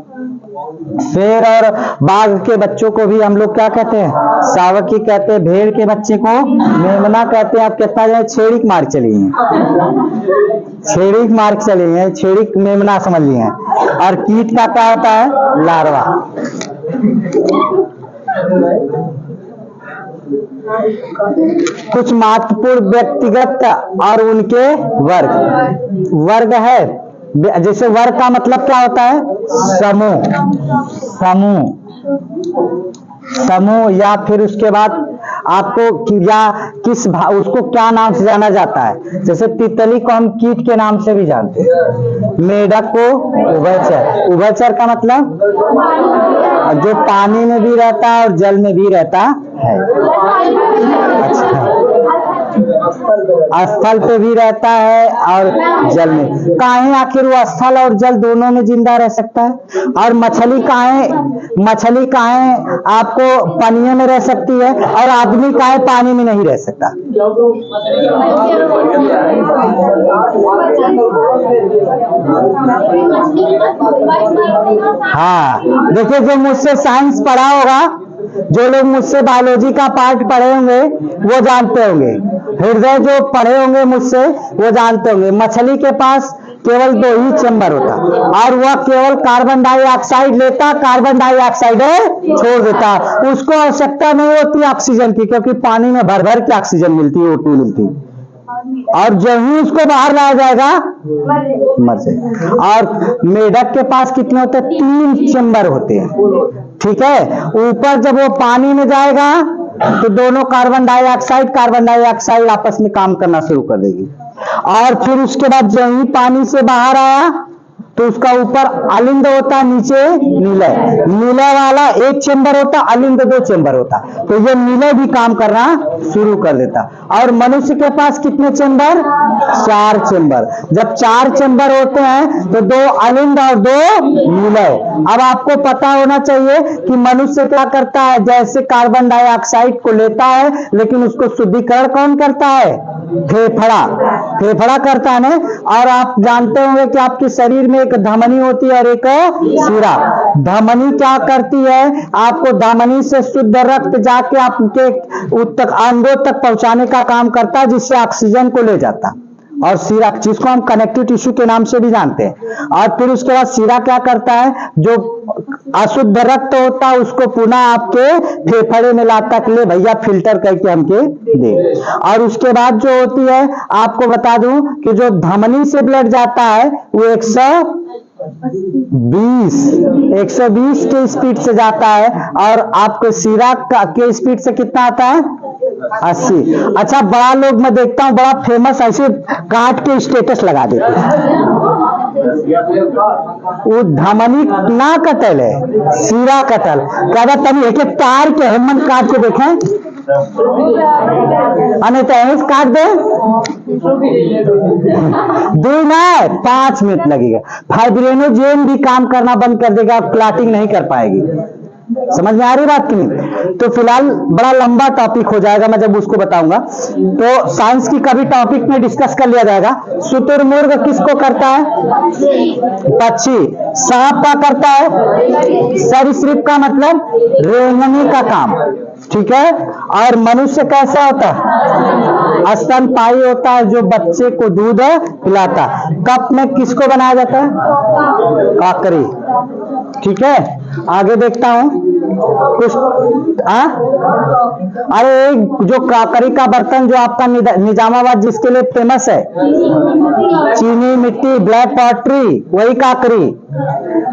शेर और बाघ के बच्चों को भी हम लोग क्या कहते हैं? सावकी कहते हैं। भेड़ के बच्चे को मेमना कहते हैं। आप कितना जाए छेड़िक मार्ग चली हैं, छेड़िक मार्ग चली हैं, छेड़िक मेमना समझ लिए हैं। और कीट का क्या होता है? लार्वा। कुछ महत्वपूर्ण व्यक्तिगत और उनके वर्ग है। जैसे वर्ग का मतलब क्या होता है? समूह, या फिर उसके बाद आपको या उसको क्या नाम से जाना जाता है? जैसे तितली को हम कीट के नाम से भी जानते हैं। मेढक को उभयचर। उभयचर का मतलब जो पानी में भी रहता है और जल में भी रहता है। अच्छा, स्थल पे भी रहता है और जल में। काहे आखिर वो स्थल और जल दोनों में जिंदा रह सकता है? और मछली काहे आपको पानी में रह सकती है और आदमी काहे पानी में नहीं रह सकता? हाँ, देखिए जो मुझसे साइंस पढ़ा होगा, जो लोग मुझसे बायोलॉजी का पार्ट पढ़े होंगे वो जानते होंगे। हृदय जो पढ़े होंगे मुझसे वो जानते होंगे। मछली के पास केवल 2 ही चैम्बर होता और वह केवल कार्बन डाइऑक्साइड लेता, कार्बन डाइऑक्साइड छोड़ देता। उसको आवश्यकता नहीं होती ऑक्सीजन की, क्योंकि पानी में भर भर के ऑक्सीजन मिलती है, O2 मिलती है। और जब ही उसको बाहर लाया जाएगा मर जाएगा। और मेढक के पास कितने होते हैं? 3 चैम्बर होते हैं। ठीक है। ऊपर जब वो पानी में जाएगा तो दोनों कार्बन डाइऑक्साइड आपस में काम करना शुरू कर देगी। और फिर उसके बाद जब ही पानी से बाहर आया तो उसका ऊपर अलिंद होता, नीचे नीलय। नीलय वाला 1 चैम्बर होता, अलिंद 2 चैम्बर होता। तो ये नीलय भी काम करना शुरू कर देता। और मनुष्य के पास कितने चैम्बर? 4 चैम्बर। जब 4 चैम्बर होते हैं तो 2 अलिंद और 2 नीलय। अब आपको पता होना चाहिए कि मनुष्य क्या करता है? जैसे कार्बन डाइऑक्साइड को लेता है, लेकिन उसको शुद्धिकरण कौन करता है? फेफड़ा करता है ना। और आप जानते होंगे कि आपके शरीर में एक धमनी होती है और एक शिरा। धमनी क्या करती है? आपको धमनी से शुद्ध रक्त जाके आपके अंगों तक पहुंचाने का काम करता है, जिससे ऑक्सीजन को ले जाता। और शिरा, जिसको हम कनेक्टिव टिश्यू के नाम से भी जानते हैं। और फिर उसके बाद शिरा क्या करता है? जो अशुद्ध रक्त होता है उसको पुनः आपके फेफड़े में लाता कि ले भैया फिल्टर करके हमके दे। और उसके बाद जो होती है, आपको बता दूं कि जो धमनी से ब्लड जाता है वो 120 के स्पीड से जाता है। और आपको शिरा के स्पीड से कितना आता है? 80। अच्छा, बड़ा लोग मैं देखता हूँ बड़ा फेमस ऐसे काट के स्टेटस लगा देते हैं। वो धमनी ना कटल है, शिरा कटल। कहता तभी एक तार के हेमन काट के देखें, तो काट दे 5 मिनट लगेगा। फाइब्रिनोजेन भी काम करना बंद कर देगा, क्लॉटिंग नहीं कर पाएगी। समझ में आ रही बात की नहीं? तो फिलहाल बड़ा लंबा टॉपिक हो जाएगा, मैं जब उसको बताऊंगा। तो साइंस की कभी टॉपिक में डिस्कस कर लिया जाएगा। शुतुरमुर्ग किसको करता है? पक्षी। सांप का करता है? सरीसृप का मतलब रेंगने का काम, ठीक है। और मनुष्य कैसा होता है? स्तनपायी होता है, जो बच्चे को दूध पिलाता। कप में किसको बनाया जाता है? काकरी, ठीक है। आगे देखता हूं कुछ। अरे जो काकरी का बर्तन जो आपका निजामाबाद जिसके लिए फेमस है, चीनी मिट्टी, ब्लैक पॉटरी, वही काकरी।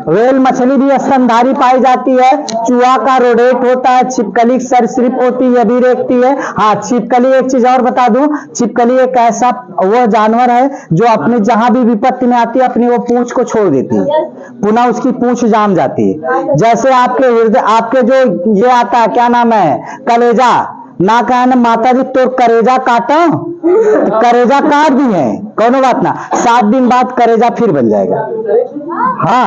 व्हेल मछली भी स्तनधारी पाई जाती है। चूहा का रोडेट होता है। छिपकली सरीसृप होती है, यह भी रेंगती है। हाँ, छिपकली, एक चीज और बता दूं, छिपकली एक ऐसा वह जानवर है जो अपने जहां भी विपत्ति में आती है अपनी वो पूंछ को छोड़ देती है, पुनः उसकी पूंछ जाम जाती है। जैसे आपके हृदय, आपके जो ये आता है, क्या नाम है, कलेजा ना, कहना माता जी तो करेजा काटो, करेजा काट दी है, कोनो बात ना, 7 दिन बाद करेजा फिर बन जाएगा। हाँ,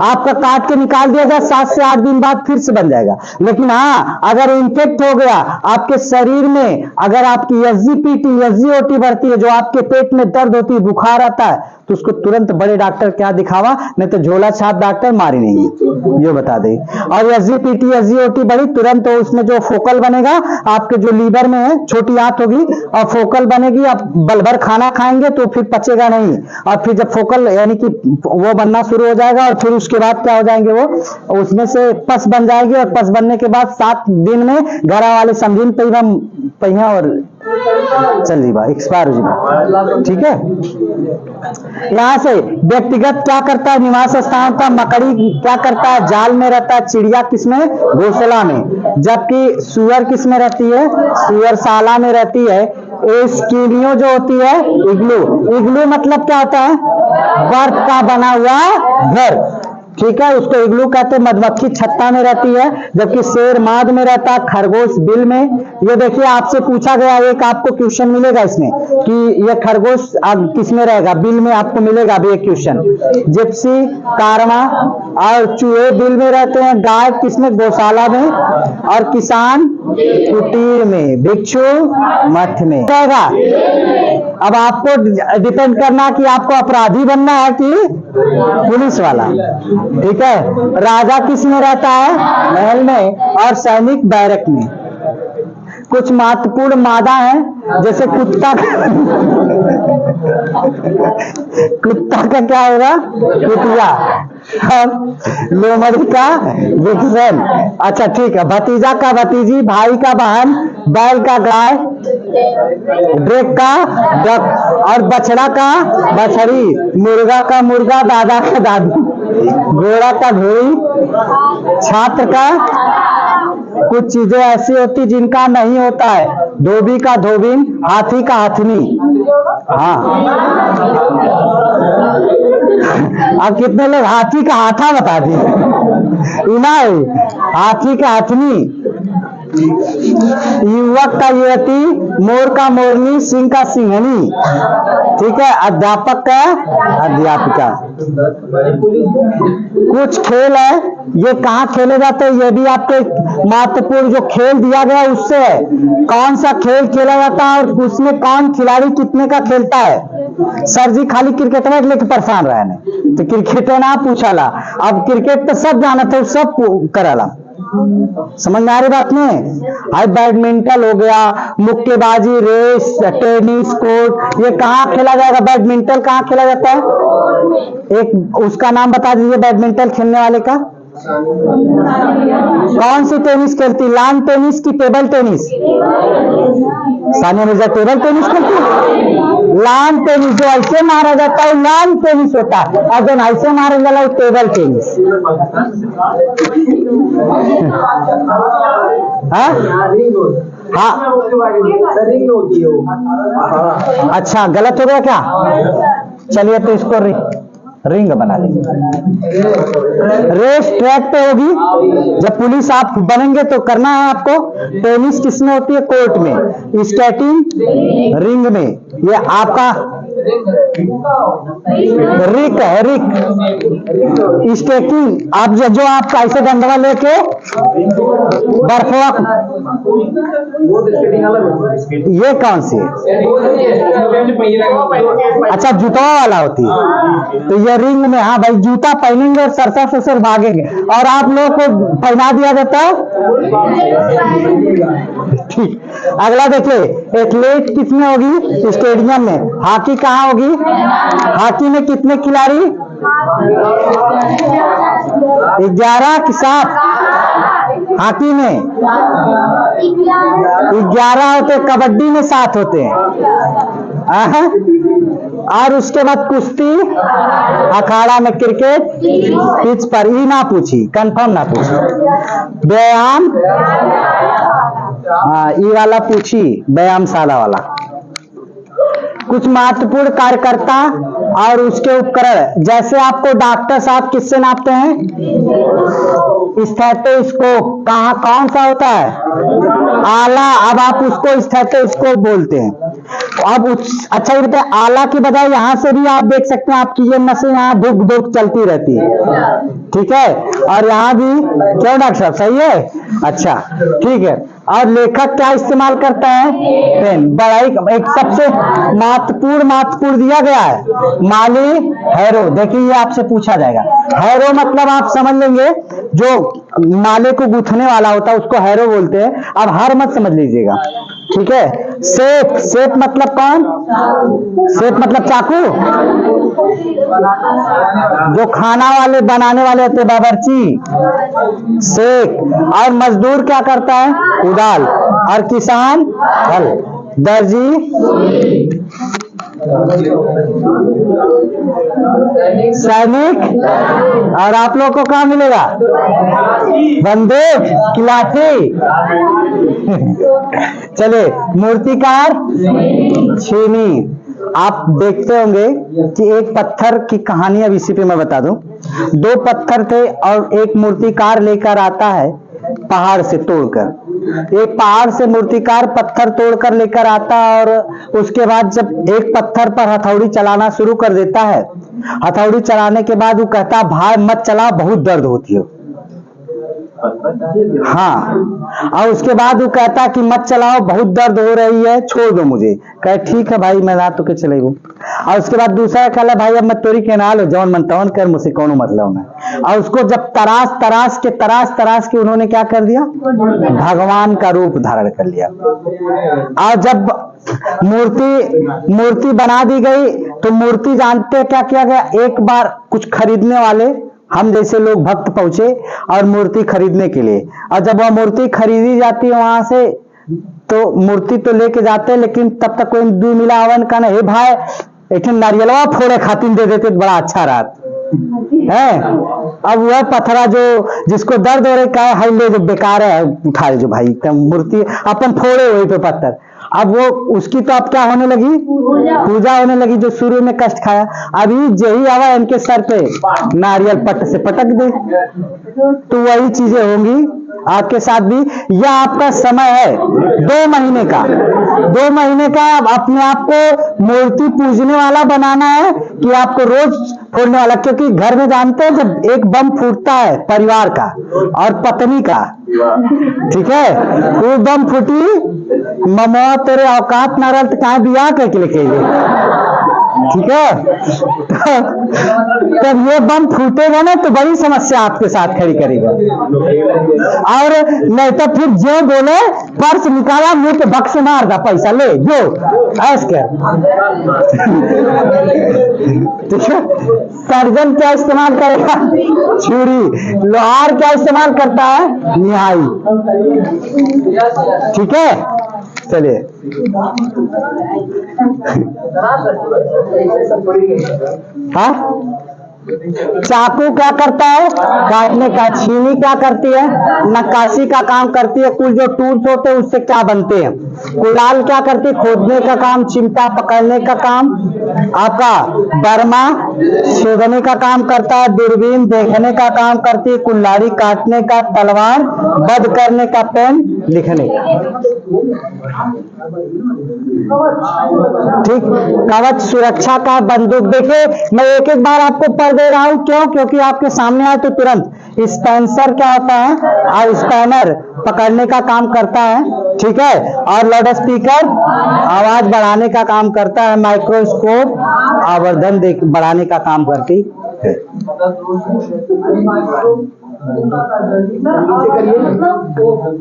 आपका काट के निकाल दिया जाए 7 से 8 दिन बाद फिर से बन जाएगा। लेकिन हाँ, अगर इन्फेक्ट हो गया आपके शरीर में, अगर आपकी एसजीपीटी, एसजीओटी बढ़ती है, जो आपके पेट में दर्द होती है, बुखार आता है, तो उसको तुरंत बड़े डॉक्टर क्या दिखावा, नहीं तो झोला छाप डॉक्टर मारी नहीं, ये बता दे। और एसजीपीटी, एसजीओटी बढ़ी तुरंत, तो उसमें जो फोकल बनेगा आपके जो लीवर में है, छोटी आंत होगी और फोकल बनेगी। आप बलभर खाना खाएंगे तो फिर पचेगा नहीं, और फिर जब फोकल यानी कि वो बनना शुरू हो जाएगा, और फिर उसके बाद क्या हो जाएंगे, वो उसमें से पस बन जाएगी, और पस बनने के बाद 7 दिन में घर वाले समझिन पहिया और चल जी बा एक्सपायर हो जी, ठीक है। यहां से व्यक्तिगत क्या करता है, निवास स्थान का मकड़ी क्या करता है, जाल में रहता है। चिड़िया किसमें, घोंसला में। जबकि सुअर किसमें रहती है, सुअरशाला में रहती है। एस्किमियो जो होती है, इग्लू, इग्लू मतलब क्या होता है, बर्फ का बना हुआ घर, ठीक है, उसको इग्लू कहते हैं। मधुमक्खी छत्ता में रहती है, जबकि शेर माद में रहता है, खरगोश बिल में। ये देखिए आपसे पूछा गया, एक आपको क्वेश्चन मिलेगा इसमें कि ये खरगोश किस में रहेगा, बिल में आपको मिलेगा अभी एक क्वेश्चन। जिप्सी, कारवा और चूहे बिल में रहते हैं। गाय किसमें, गौशाला में। और किसान कुटीर में, भिक्षु मठ में रहेगा। अब आपको डिपेंड करना कि आपको अपराधी बनना है कि पुलिस वाला, ठीक है। राजा किस में रहता है, महल में, और सैनिक बैरक में। कुछ महत्वपूर्ण मादा है, जैसे कुत्ता कुत्ता का क्या होगा, कुतिया। लोमड़ी का विक्सन। अच्छा ठीक है। भतीजा का भतीजी, भाई का बहन, बैल का गाय, ब्रेक का डक, और बछड़ा का बछड़ी, मुर्गा का मुर्गा, दादा का दादी, घोड़ा का घोड़ी, छात्र का। कुछ चीजें ऐसी होती जिनका नहीं होता है, धोबी का धोबिन, हाथी का हथनी। हाँ, अब कितने लोग हाथी का हाथा बता दिए, हाथी का हथनी। युवक का युवती, मोर का मोरनी, सिंह का सिंहनी, ठीक है। अध्यापक का अध्यापिका। कुछ खेल है, ये कहाँ खेले जाते हैं, ये भी आपके महत्वपूर्ण जो खेल दिया गया उससे है। कौन सा खेल खेला जाता है और उसमें कौन खिलाड़ी कितने का खेलता है। सर जी खाली क्रिकेट में लेके परेशान रहे ने, तो क्रिकेट ना पूछाला। अब क्रिकेट तो सब जाना था, सब कराला। समझ में आ रही बात नहीं? हाई बैडमिंटन हो गया, मुक्केबाजी, रेस, टेनिस कोर्ट, ये कहाँ खेला जाएगा, बैडमिंटन कहाँ खेला जाता है? एक उसका नाम बता दीजिए बैडमिंटन खेलने वाले का। कौन सी टेनिस खेलती, लॉन टेनिस की table tennis? Sania Mirza table tennis खेलती है। लॉन टेनिस जो ऐसे मारा जाता है लॉन टेनिस होता है, और जो ऐसे मारा जाता है टेबल टेनिस। हाँ, अच्छा गलत हो गया क्या? चलिए तो इसको रिंग बना लेंगे। रेस ट्रैक पे होगी, जब पुलिस आप बनेंगे तो करना है आपको। टेनिस किसमें होती है, कोर्ट में। स्केटिंग रिंग में। ये आपका रिक है, रिक स्टेकिंग। आप जो आप ऐसे डंडवा लेके बर्फवा, ये कौन सी है? अच्छा, जूता वाला होती है, तो ये रिंग में, हाँ भाई, जूता पहनेंगे और सरसर ससुर भागेंगे, और आप लोगों को पहना दिया जाता है। ठीक, अगला देखिए, एथलीट किसमें होगी? स्टेडियम में। हॉकी कहाँ होगी? हॉकी में कितने खिलाड़ी? 11 कि 7? हॉकी में 11 होते, कबड्डी में 7 होते हैं। और उसके बाद कुश्ती, अखाड़ा में, क्रिकेट पिच पर। ई ना पूछी, कंफर्म ना पूछी। व्यायाम, हाँ, ई वाला पूछी, व्यायामशाला वाला। कुछ महत्वपूर्ण कार्यकर्ता और उसके उपकरण, जैसे आपको डॉक्टर साहब किससे नापते हैं? स्टेथोस्कोप। कहाँ, कौन सा होता है? आला। अब आप उसको स्टेथोस्कोप बोलते हैं। अब अच्छा, ये बताए, आला की बजाय यहाँ से भी आप देख सकते हैं, आपकी ये नसें यहाँ धुक धुक चलती रहती है, ठीक है, और यहाँ भी। क्यों डॉक्टर साहब, सही है? अच्छा, ठीक है। और लेखक क्या इस्तेमाल करता है? पेन। बड़ा एक सबसे महत्वपूर्ण दिया गया है, माली हैरो। देखिए, ये आपसे पूछा जाएगा। हैरो मतलब आप समझ लेंगे, जो माले को गूंथने वाला होता है उसको हैरो बोलते हैं। अब हर मत समझ लीजिएगा, ठीक है। शेफ, शेफ मतलब कौन? शेफ मतलब चाकू, जो खाना वाले बनाने वाले होते, बावर्ची, शेख। और मजदूर क्या करता है? कुदाल। और किसान हल। दर्जी सैनिक। और आप लोग को क्या मिलेगा? बंदूक की लाठी। चले, मूर्तिकार, छीनी। आप देखते होंगे कि एक पत्थर की कहानी, अब इसी पे मैं बता दूं। 2 पत्थर थे और एक मूर्तिकार लेकर आता है पहाड़ से तोड़कर। एक पहाड़ से मूर्तिकार पत्थर तोड़कर लेकर आता है, और उसके बाद जब एक पत्थर पर हथौड़ी चलाना शुरू कर देता है, हथौड़ी चलाने के बाद वो कहता, भाई मत चलाओ, बहुत दर्द होती है। हाँ, और उसके बाद वो कहता कि मत चलाओ, बहुत दर्द हो रही है, छोड़ दो मुझे। कहे ठीक है भाई, मैं रात तो के चलेगो। और उसके बाद दूसरा कहला, भाई अब मैं तोरी के नाल हो, जौन मन तवन कर, मुझसे कौन मतलब नहीं। और उसको जब तराश के उन्होंने क्या कर दिया? भगवान का रूप धारण कर लिया। और जब मूर्ति बना दी गई, तो मूर्ति जानते क्या किया गया? एक बार कुछ खरीदने वाले, हम जैसे लोग भक्त पहुंचे और मूर्ति खरीदने के लिए, और जब वह मूर्ति खरीदी जाती है वहां से, तो मूर्ति तो लेके जाते हैं, लेकिन तब तक कोई 2 मिला हवन का नहीं, भाई एक नारियलवा फोड़े खातिर दे देते, बड़ा अच्छा रात है। अब वह पत्थरा जो जिसको दर्द हो रहा है, हाई ले, जो बेकार है, उठा ले जो भाई, मूर्ति अपन फोड़े वही पे पत्थर। अब वो उसकी तो अब क्या होने लगी? पूजा होने लगी, जो शुरू में कष्ट खाया। अभी यही आवा इनके सर पे नारियल पट से पटक दे, तो वही चीजें होंगी आपके साथ भी। यह आपका समय है 2 महीने का। 2 महीने का अपने आप को मूर्ति पूजने वाला बनाना है, कि आपको रोज फोड़ने वाला। क्योंकि घर में जानते हैं, जब एक बम फूटता है परिवार का और पत्नी का, ठीक है, वो बम फूटी, ममा तेरे औकात ना रहा, कहाँ बियाह करके लेके, ठीक है। तब ये बम फूटेगा ना, तो बड़ी समस्या आपके साथ खड़ी करेगा। और नहीं तो फिर जो बोले, पर्स निकाला, मुंह पे बक्स मार दा, पैसा ले जो ऐस कर। ठीक है। सर्जन क्या इस्तेमाल करेगा? छुरी। लोहार क्या इस्तेमाल करता है? निहाई। ठीक है, चलिए। हाँ, चाकू क्या करता है? काटने का। छीनी क्या करती है? नक्काशी का काम करती है। कुल जो टूल्स होते हैं उससे क्या बनते हैं? कुलाल क्या करती है? खोदने का काम। चिमटा पकड़ने का काम। आपका बर्मा छेदने का काम करता है। दूरबीन देखने का काम करती है। कुल्हाड़ी काटने का। तलवार वध करने का। पेन लिखने का। ठीक। कवच सुरक्षा का। बंदूक। देखिए मैं एक एक बार आपको पढ़ दे रहा हूं, क्यों? क्योंकि आपके सामने आए तो तुरंत। स्पेंसर क्या होता है? और स्पैनर पकड़ने का काम करता है। ठीक है। और लाउड स्पीकर आवाज बढ़ाने का काम करता है। माइक्रोस्कोप आवर्धन बढ़ाने का काम करती है।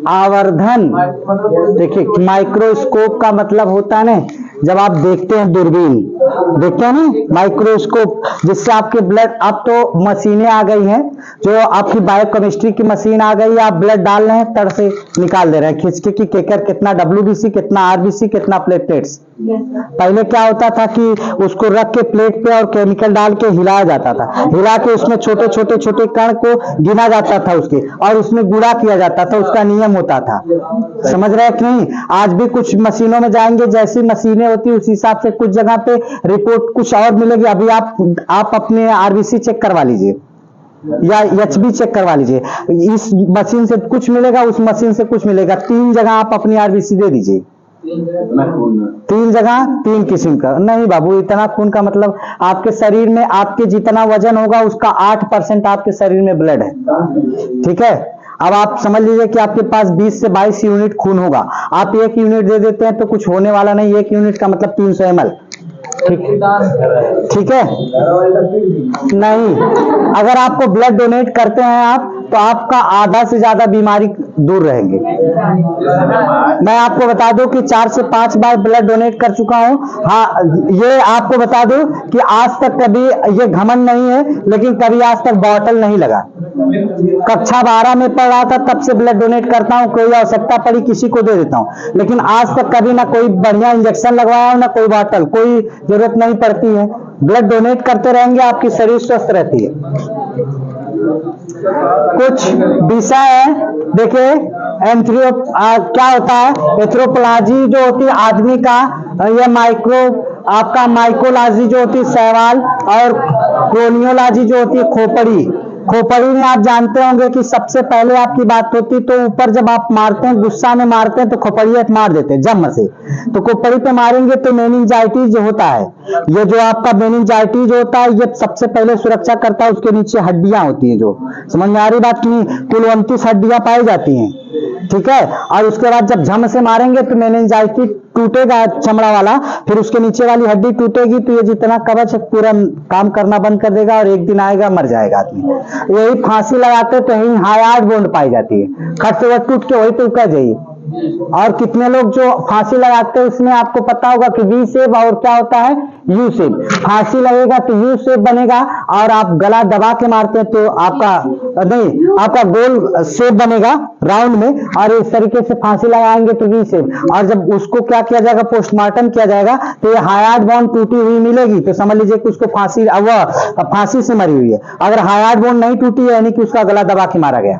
आवर्धन। देखिए माइक्रोस्कोप का मतलब होता है ना, जब आप देखते हैं दूरबीन, देखते हैं ना माइक्रोस्कोप, जिससे आपके ब्लड, अब तो मशीनें आ गई हैं, जो आपकी बायोकेमिस्ट्री की मशीन आ गई है, आप ब्लड डाल रहे हैं, तड़ से निकाल दे रहे हैं खींच के कि केकर कितना WBC, कितना RBC, कितना प्लेटलेट्स। पहले क्या होता था कि उसको रख के प्लेट पे और केमिकल डाल के हिलाया जाता था, हिला के उसमें छोटे छोटे छोटे कण को गिना जाता था उसके, और उसमें गुड़ा किया जाता था, उसका नियम होता था। समझ रहे हैं कि नहीं? आज भी कुछ मशीनों में जाएंगे, जैसी मशीनें होती है उस हिसाब से कुछ जगह पे रिपोर्ट कुछ और मिलेगी। अभी आप अपने RBC चेक करवा लीजिए या HB चेक करवा लीजिए, इस मशीन से कुछ मिलेगा, उस मशीन से कुछ मिलेगा। 3 जगह आप अपनी RBC दे दीजिए, 3 जगह 3 किस्म का। नहीं बाबू, इतना खून का मतलब आपके शरीर में आपके जितना वजन होगा उसका 8% आपके शरीर में ब्लड है। ठीक है। अब आप समझ लीजिए कि आपके पास 20 से 22 यूनिट खून होगा, आप 1 यूनिट दे देते हैं तो कुछ होने वाला नहीं। 1 यूनिट का मतलब 300 ml। ठीक है। नहीं, अगर आपको ब्लड डोनेट करते हैं आप, तो आपका आधा से ज्यादा बीमारी दूर रहेंगे। मैं आपको बता दूं कि 4 से 5 बार ब्लड डोनेट कर चुका हूं। हाँ, ये आपको बता दूं कि आज तक कभी, ये घमंड नहीं है, लेकिन कभी आज तक बॉटल नहीं लगा। कक्षा 12 में पढ़ रहा था तब से ब्लड डोनेट करता हूं, कोई आवश्यकता पड़ी किसी को दे देता हूं, लेकिन आज तक कभी ना कोई बढ़िया इंजेक्शन लगवाया ना कोई बॉटल, कोई जरूरत नहीं पड़ती है। ब्लड डोनेट करते रहेंगे, आपकी शरीर स्वस्थ रहती है। कुछ विषय है, देखिए क्या होता है? एंथ्रोपोलॉजी जो होती है आदमी का, यह आपका माइकोलॉजी जो होती है शैवाल, और क्रोनियोलॉजी जो होती है खोपड़ी। खोपड़ी में आप जानते होंगे कि सबसे पहले आपकी बात होती तो ऊपर जब आप मारते हैं, गुस्सा में मारते हैं तो खोपड़ी मार देते हैं जम से, तो खोपड़ी पे मारेंगे तो मेनिंजाइटिस जो होता है, ये जो आपका मेनिंजाइटिस होता है, ये सबसे पहले सुरक्षा करता है। उसके नीचे हड्डियां होती हैं, जो समझ में आ रही बात नहीं, कुल 29 हड्डियां पाई जाती हैं। ठीक है। और उसके बाद जब झम से मारेंगे तो मेनिंजाइटिस टूटेगा चमड़ा वाला, फिर उसके नीचे वाली हड्डी टूटेगी, तो ये जितना कवच है पूरा काम करना बंद कर देगा, और एक दिन आएगा मर जाएगा आदमी। यही फांसी लगाते तो यही हार्ड बोन्ड पाई जाती है, खट से वह टूट के वही तो उका जाइए। और कितने लोग जो फांसी लगाते हैं उसमें आपको पता होगा कि V शेप, और क्या होता है U शेप। फांसी लगेगा तो U शेप बनेगा, और आप गला दबा के मारते हैं तो आपका गोल शेप बनेगा राउंड में, और इस तरीके से फांसी लगाएंगे तो V शेप। और जब उसको क्या किया जाएगा, पोस्टमार्टम किया जाएगा, तो ये हार्ड बोन टूटी हुई मिलेगी, तो समझ लीजिए कि उसको फांसी से मरी हुई है। अगर हार्ड बोन नहीं टूटी है, यानी कि उसका गला दबा के मारा गया।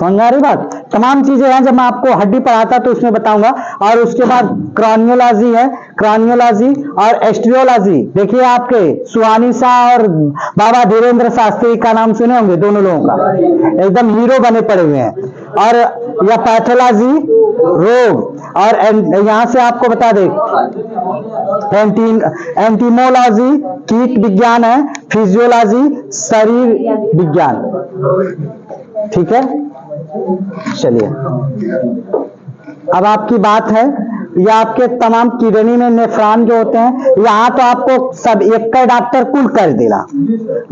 समझ आ रही बात? तमाम चीजें हैं, जब मैं आपको हड्डी पढ़ाता तो उसमें बताऊंगा। और उसके बाद क्रॉनियोलॉजी है, क्रॉनियोलॉजी और एस्ट्रियोलॉजी। देखिए आपके सुहानी शाह और बाबा धीरेन्द्र शास्त्री का नाम सुने होंगे, दोनों लोगों का एकदम हीरो बने पड़े हुए हैं। और या पैथोलॉजी रोग, और यहां से आपको बता दे एंटीमोलॉजी कीट विज्ञान है, फिजियोलॉजी शरीर विज्ञान। ठीक है। चलिए, अब आपकी बात है, या आपके तमाम किडनी में नेफ्रॉन जो होते हैं, यहाँ तो आपको सब एक का डॉक्टर कुल कर देगा,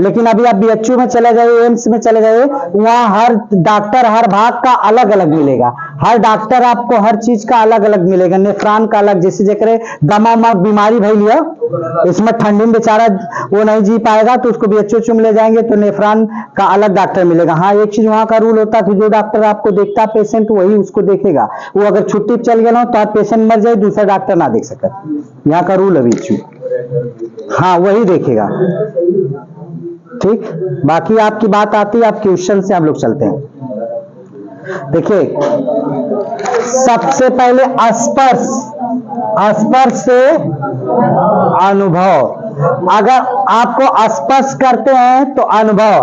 लेकिन अभी आप BHU में चले जाइए, एम्स में चले जाइए, वहाँ हर डॉक्टर हर भाग का अलग अलग मिलेगा। हर डॉक्टर आपको हर चीज का अलग अलग मिलेगा। नेफ्रॉन का अलग, जैसे जेकरे दमा बीमारी भई लिया, इसमें ठंडी में बेचारा वो नहीं जी पाएगा, तो उसको BHU में ले जाएंगे तो नेफ्रॉन का अलग डॉक्टर मिलेगा। हाँ, एक चीज वहाँ का रूल होता है कि जो डॉक्टर आपको देखता पेशेंट वही उसको देखेगा। वो अगर छुट्टी चल गया ना तो आप पेशेंट मर जाए, दूसरा डॉक्टर ना देख सके। यहाँ का रूल है BHU। हाँ, वही देखेगा। ठीक, बाकी आपकी बात आती है, आप क्वेश्चन से हम लोग चलते हैं। देखिए, सबसे पहले स्पर्श, स्पर्श से अनुभव। अगर आपको स्पर्श करते हैं तो अनुभव,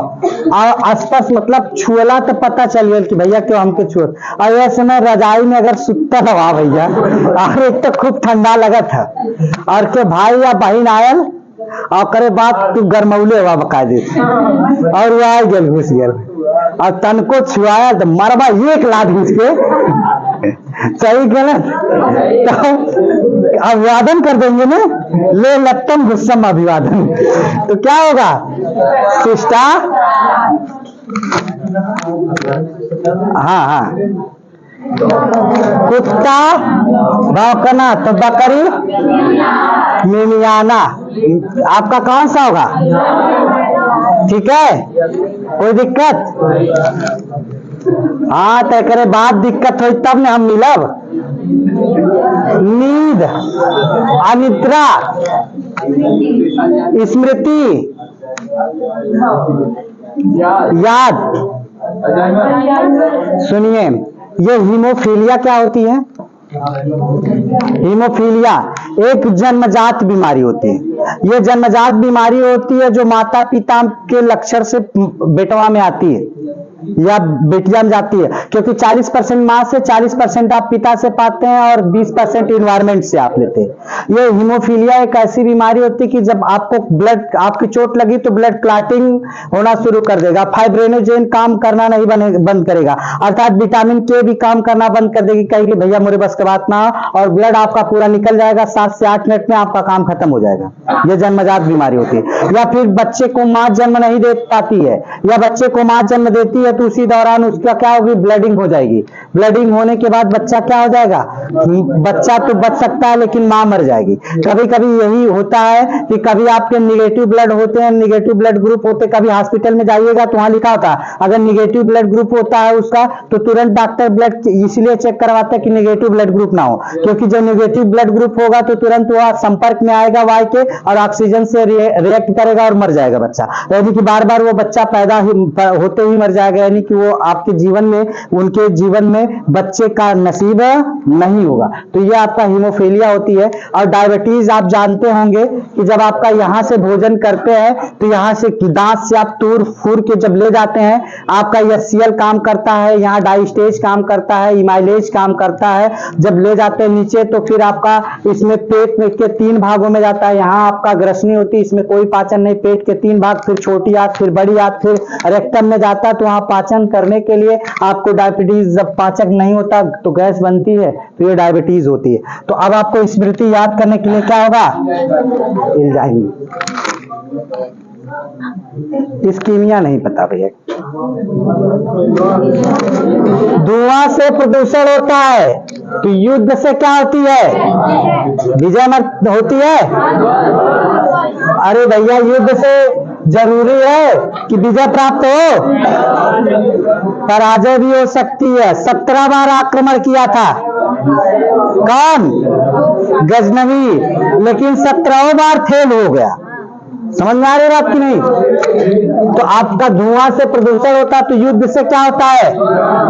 और स्पर्श मतलब छुअला तो पता चलिए कि भैया क्यों हमके छुए। और ऐसे में रजाई में अगर सुतता था वहां भैया, और एक तो खूब ठंडा लगा था, और के भाई या बहन आयल और करे बात तू गरमौले हुआ बकायदे, और वो आ गया घुस गया और तन को छुआया तो मरबा एक लात घुस के, सही गलत तो अभिवादन कर देंगे ना, ले लत्तम गुस्सम अभिवादन, तो क्या होगा शिष्टा। हाँ हाँ, कुत्ता भौंकना तो बकरी मिमियाना, आपका कौन सा होगा? ठीक है, कोई दिक्कत? हाँ, तो करे बाद दिक्कत हो तब ने हम मिलब। नींद, अनिद्रा, स्मृति, याद। सुनिए, ये हीमोफीलिया क्या होती है? हीमोफीलिया एक जन्मजात बीमारी होती है। ये जन्मजात बीमारी होती है जो माता पिता के लक्षण से बेटवा में आती है या बेटिया में जाती है, क्योंकि 40% माँ से, 40% आप पिता से पाते हैं और 20% इन्वायरमेंट से आप लेते हैं। ये हीमोफीलिया एक ऐसी बीमारी होती है कि जब आपको ब्लड, आपकी चोट लगी तो ब्लड क्लॉटिंग होना शुरू कर देगा, फाइब्रिनोजेन काम करना नहीं बंद करेगा, अर्थात विटामिन के भी काम करना बंद कर देगी, कहेगी भैया मेरे बस की बात ना, और ब्लड आपका पूरा निकल जाएगा, 7 से 8 मिनट में आपका काम खत्म हो जाएगा। यह जन्मजात बीमारी होती है। या फिर बच्चे को माँ जन्म नहीं दे पाती है, या बच्चे को माँ जन्म देती है तो उसी दौरान उसका क्या होगी, ब्लडिंग हो जाएगी। ब्लडिंग होने के बाद बच्चा क्या हो जाएगा, बच्चा तो बच सकता है लेकिन मां मर जाएगी। कभी कभी यही होता है कि कभी आपके निगेटिव ब्लड होते हैं, निगेटिव ब्लड ग्रुप होते, कभी हॉस्पिटल में जाइएगा तो वहां लिखा होता है अगर निगेटिव ब्लड ग्रुप होता है उसका तो तुरंत डॉक्टर ब्लड इसलिए चेक करवाता है कि निगेटिव ब्लड ग्रुप ना हो, क्योंकि जब निगेटिव ब्लड ग्रुप होगा तो तुरंत वह संपर्क में आएगा वायु के और ऑक्सीजन से रिएक्ट करेगा और मर जाएगा बच्चा, यानी कि बार बार वो बच्चा पैदा होते ही मर जाएगा, यानी कि वो आपके जीवन में, उनके जीवन में बच्चे का नसीब नहीं होगा। तो ये आपका हीमोफीलिया होती है। और डायबिटीज आप जानते होंगे कि जब आपका यहां से भोजन करते हैं तो यहां से दांत से आप तूर फूर के जब ले जाते हैं, आपका एचसीएल काम करता है, यहाँ डाइस्टेज काम करता है, इमाइलेज काम करता है, जब ले जाते हैं नीचे तो फिर आपका इसमें पेट में के 3 भागों में जाता है, यहाँ आपका ग्रसनी होती है, इसमें कोई पाचन नहीं, पेट के 3 भाग, फिर छोटी आंत, फिर बड़ी आंत, फिर रेक्टम में जाता है, तो वहां पाचन करने के लिए आपको डायबिटीज, जब पाचक नहीं होता तो गैस बनती है, तो ये डायबिटीज होती है। तो अब आपको स्मृति याद करने के लिए क्या होगा, इसकीमिया नहीं पता भैया। धुआं से प्रदूषण होता है तो युद्ध से क्या होती है, विजय मत होती है। अरे भैया युद्ध से जरूरी है कि विजय प्राप्त हो, पराजय भी हो सकती है। 17 बार आक्रमण किया था कौन, गजनवी, लेकिन 17वां बार फेल हो गया। समझ में आ रही बात की नहीं? तो आपका धुआं से प्रदूषण होता है तो युद्ध से क्या होता है,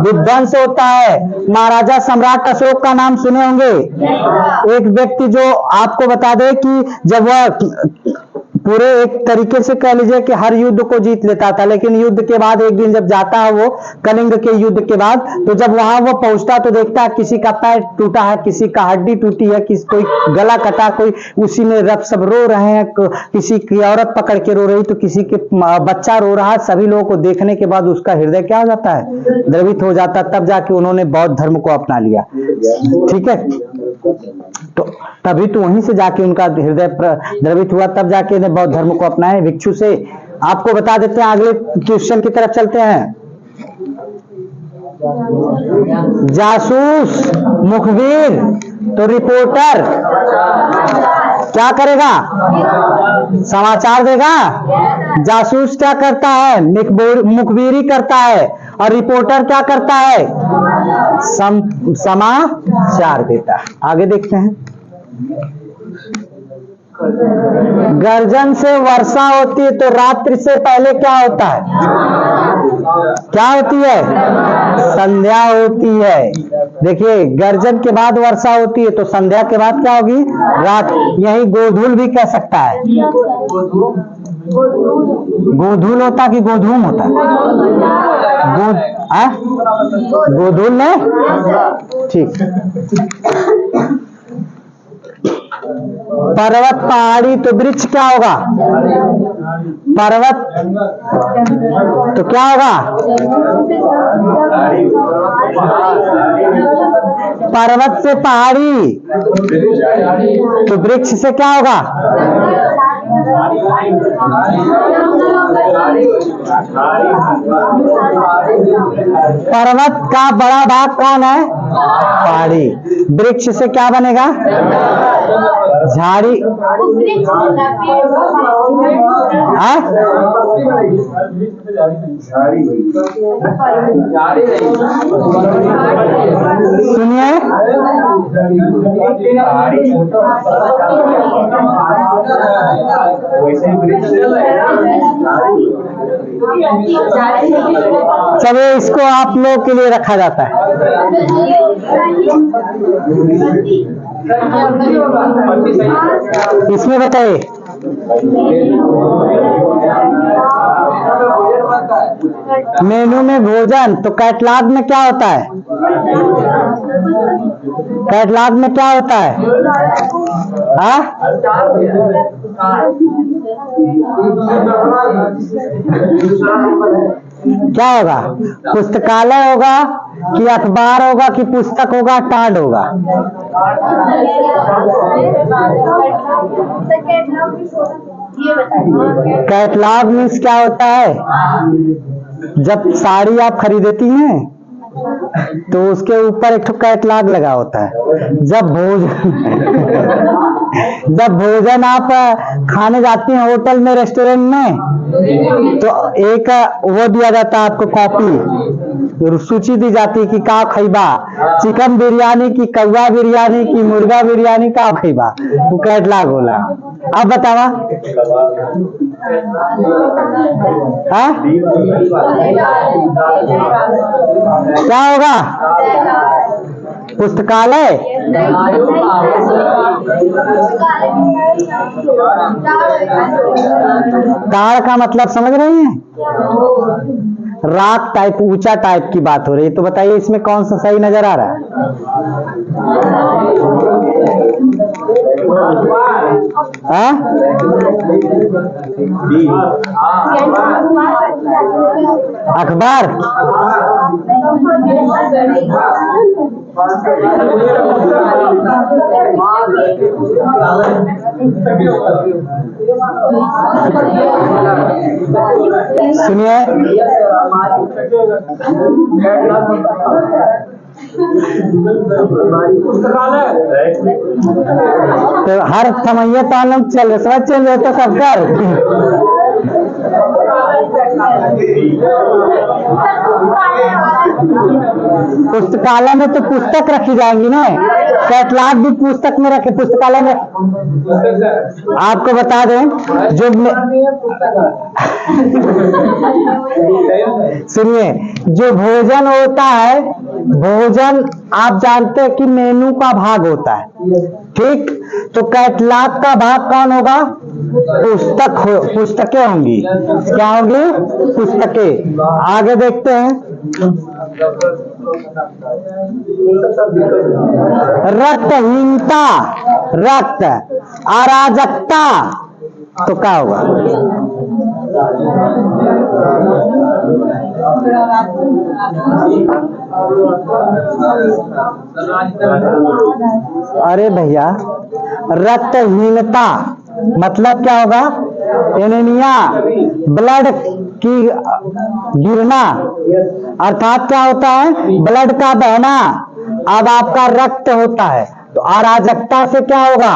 विध्वंस होता है। महाराजा सम्राट अशोक का नाम सुने होंगे, एक व्यक्ति जो आपको बता दे कि जब वह पूरे एक तरीके से कह लीजिए कि हर युद्ध को जीत लेता था, लेकिन युद्ध के बाद एक दिन जब जाता है वो कलिंग के युद्ध के बाद, तो जब वहां वो पहुंचता तो देखता है किसी का पैर टूटा है, किसी का हड्डी टूटी है, किसी कोई गला कटा, कोई उसी में रब सब रो रहे हैं, किसी की औरत पकड़ के रो रही तो किसी के बच्चा रो रहा है। सभी लोगों को देखने के बाद उसका हृदय क्या हो जाता है, द्रवित हो जाता है। तब जाके उन्होंने बौद्ध धर्म को अपना लिया। ठीक है, तो तभी तो वहीं से जाके उनका हृदय द्रवित हुआ, तब जाके इन्हें बौद्ध धर्म को अपनाए भिक्षु से। आपको बता देते हैं, अगले क्वेश्चन की तरफ चलते हैं। जासूस, मुखबिर, तो रिपोर्टर क्या करेगा, समाचार देगा। जासूस क्या करता है, मुखबिरी करता है, और रिपोर्टर क्या करता है, समाचार देता है। आगे देखते हैं। गर्जन से वर्षा होती है तो रात्रि से पहले क्या होता है? क्या होती है? संध्या होती है। देखिए, गर्जन के बाद वर्षा होती है तो संध्या के बाद क्या होगी? रात। यही गोधूल भी कह सकता है। गोधूल होता कि गोधूम होता? गोधूल में, ठीक। पर्वत पहाड़ी तो वृक्ष क्या होगा? पर्वत तो क्या होगा? पर्वत से पहाड़ी तो वृक्ष से क्या होगा? पर्वत का बड़ा भाग कौन है? पहाड़ी। वृक्ष से क्या बनेगा? झाड़ी। सुनिए, चलिए इसको आप लोग के लिए रखा जाता है। इसमें बताइए, मेनू में भोजन तो कैटलॉग में क्या होता है? कैटलॉग में क्या होता है? क्या होगा? पुस्तकालय होगा कि अखबार होगा कि पुस्तक होगा, टाड होगा? कैटलॉग मीन्स क्या होता है? जब साड़ी आप खरीदती हैं तो उसके ऊपर एक कैटलॉग लगा होता है। जब भोजन आप खाने जाती हैं होटल में, रेस्टोरेंट में, तो एक वो दिया जाता है आपको, कॉपी, सूची दी जाती कि का खैबा, चिकन बिरयानी की, कौवा बिरयानी की, मुर्गा बिरयानी का खैबा, वो कैटलॉग होला। अब बतावा, क्या होगा? पुस्तकालय। ताड़ का मतलब समझ रही हैं? राग टाइप, ऊंचा टाइप की बात हो रही है। तो बताइए इसमें कौन सा सही नजर आ रहा है? अखबार। सुनिए, तो हर समैया तालम चल रहे तो सब कर। पुस्तकालय में तो पुस्तक रखी जाएंगी ना, कैटलॉग भी पुस्तक में रखे, पुस्तकालय में। आपको बता दें, जो सुनिए, जो भोजन होता है, भोजन आप जानते हैं कि मेनू का भाग होता है, ठीक? तो कैटलॉग का भाग कौन होगा? पुस्तकें होंगी। क्या होंगी? पुस्तकें। आगे देखते हैं, रक्तहीनता, रक्त, अराजकता, तो क्या होगा? अरे भैया, रक्तहीनता मतलब क्या होगा? एनीमिया, ब्लड की गिरना, अर्थात क्या होता है? ब्लड का बहना। अब आपका रक्त होता है तो अराजकता से क्या होगा?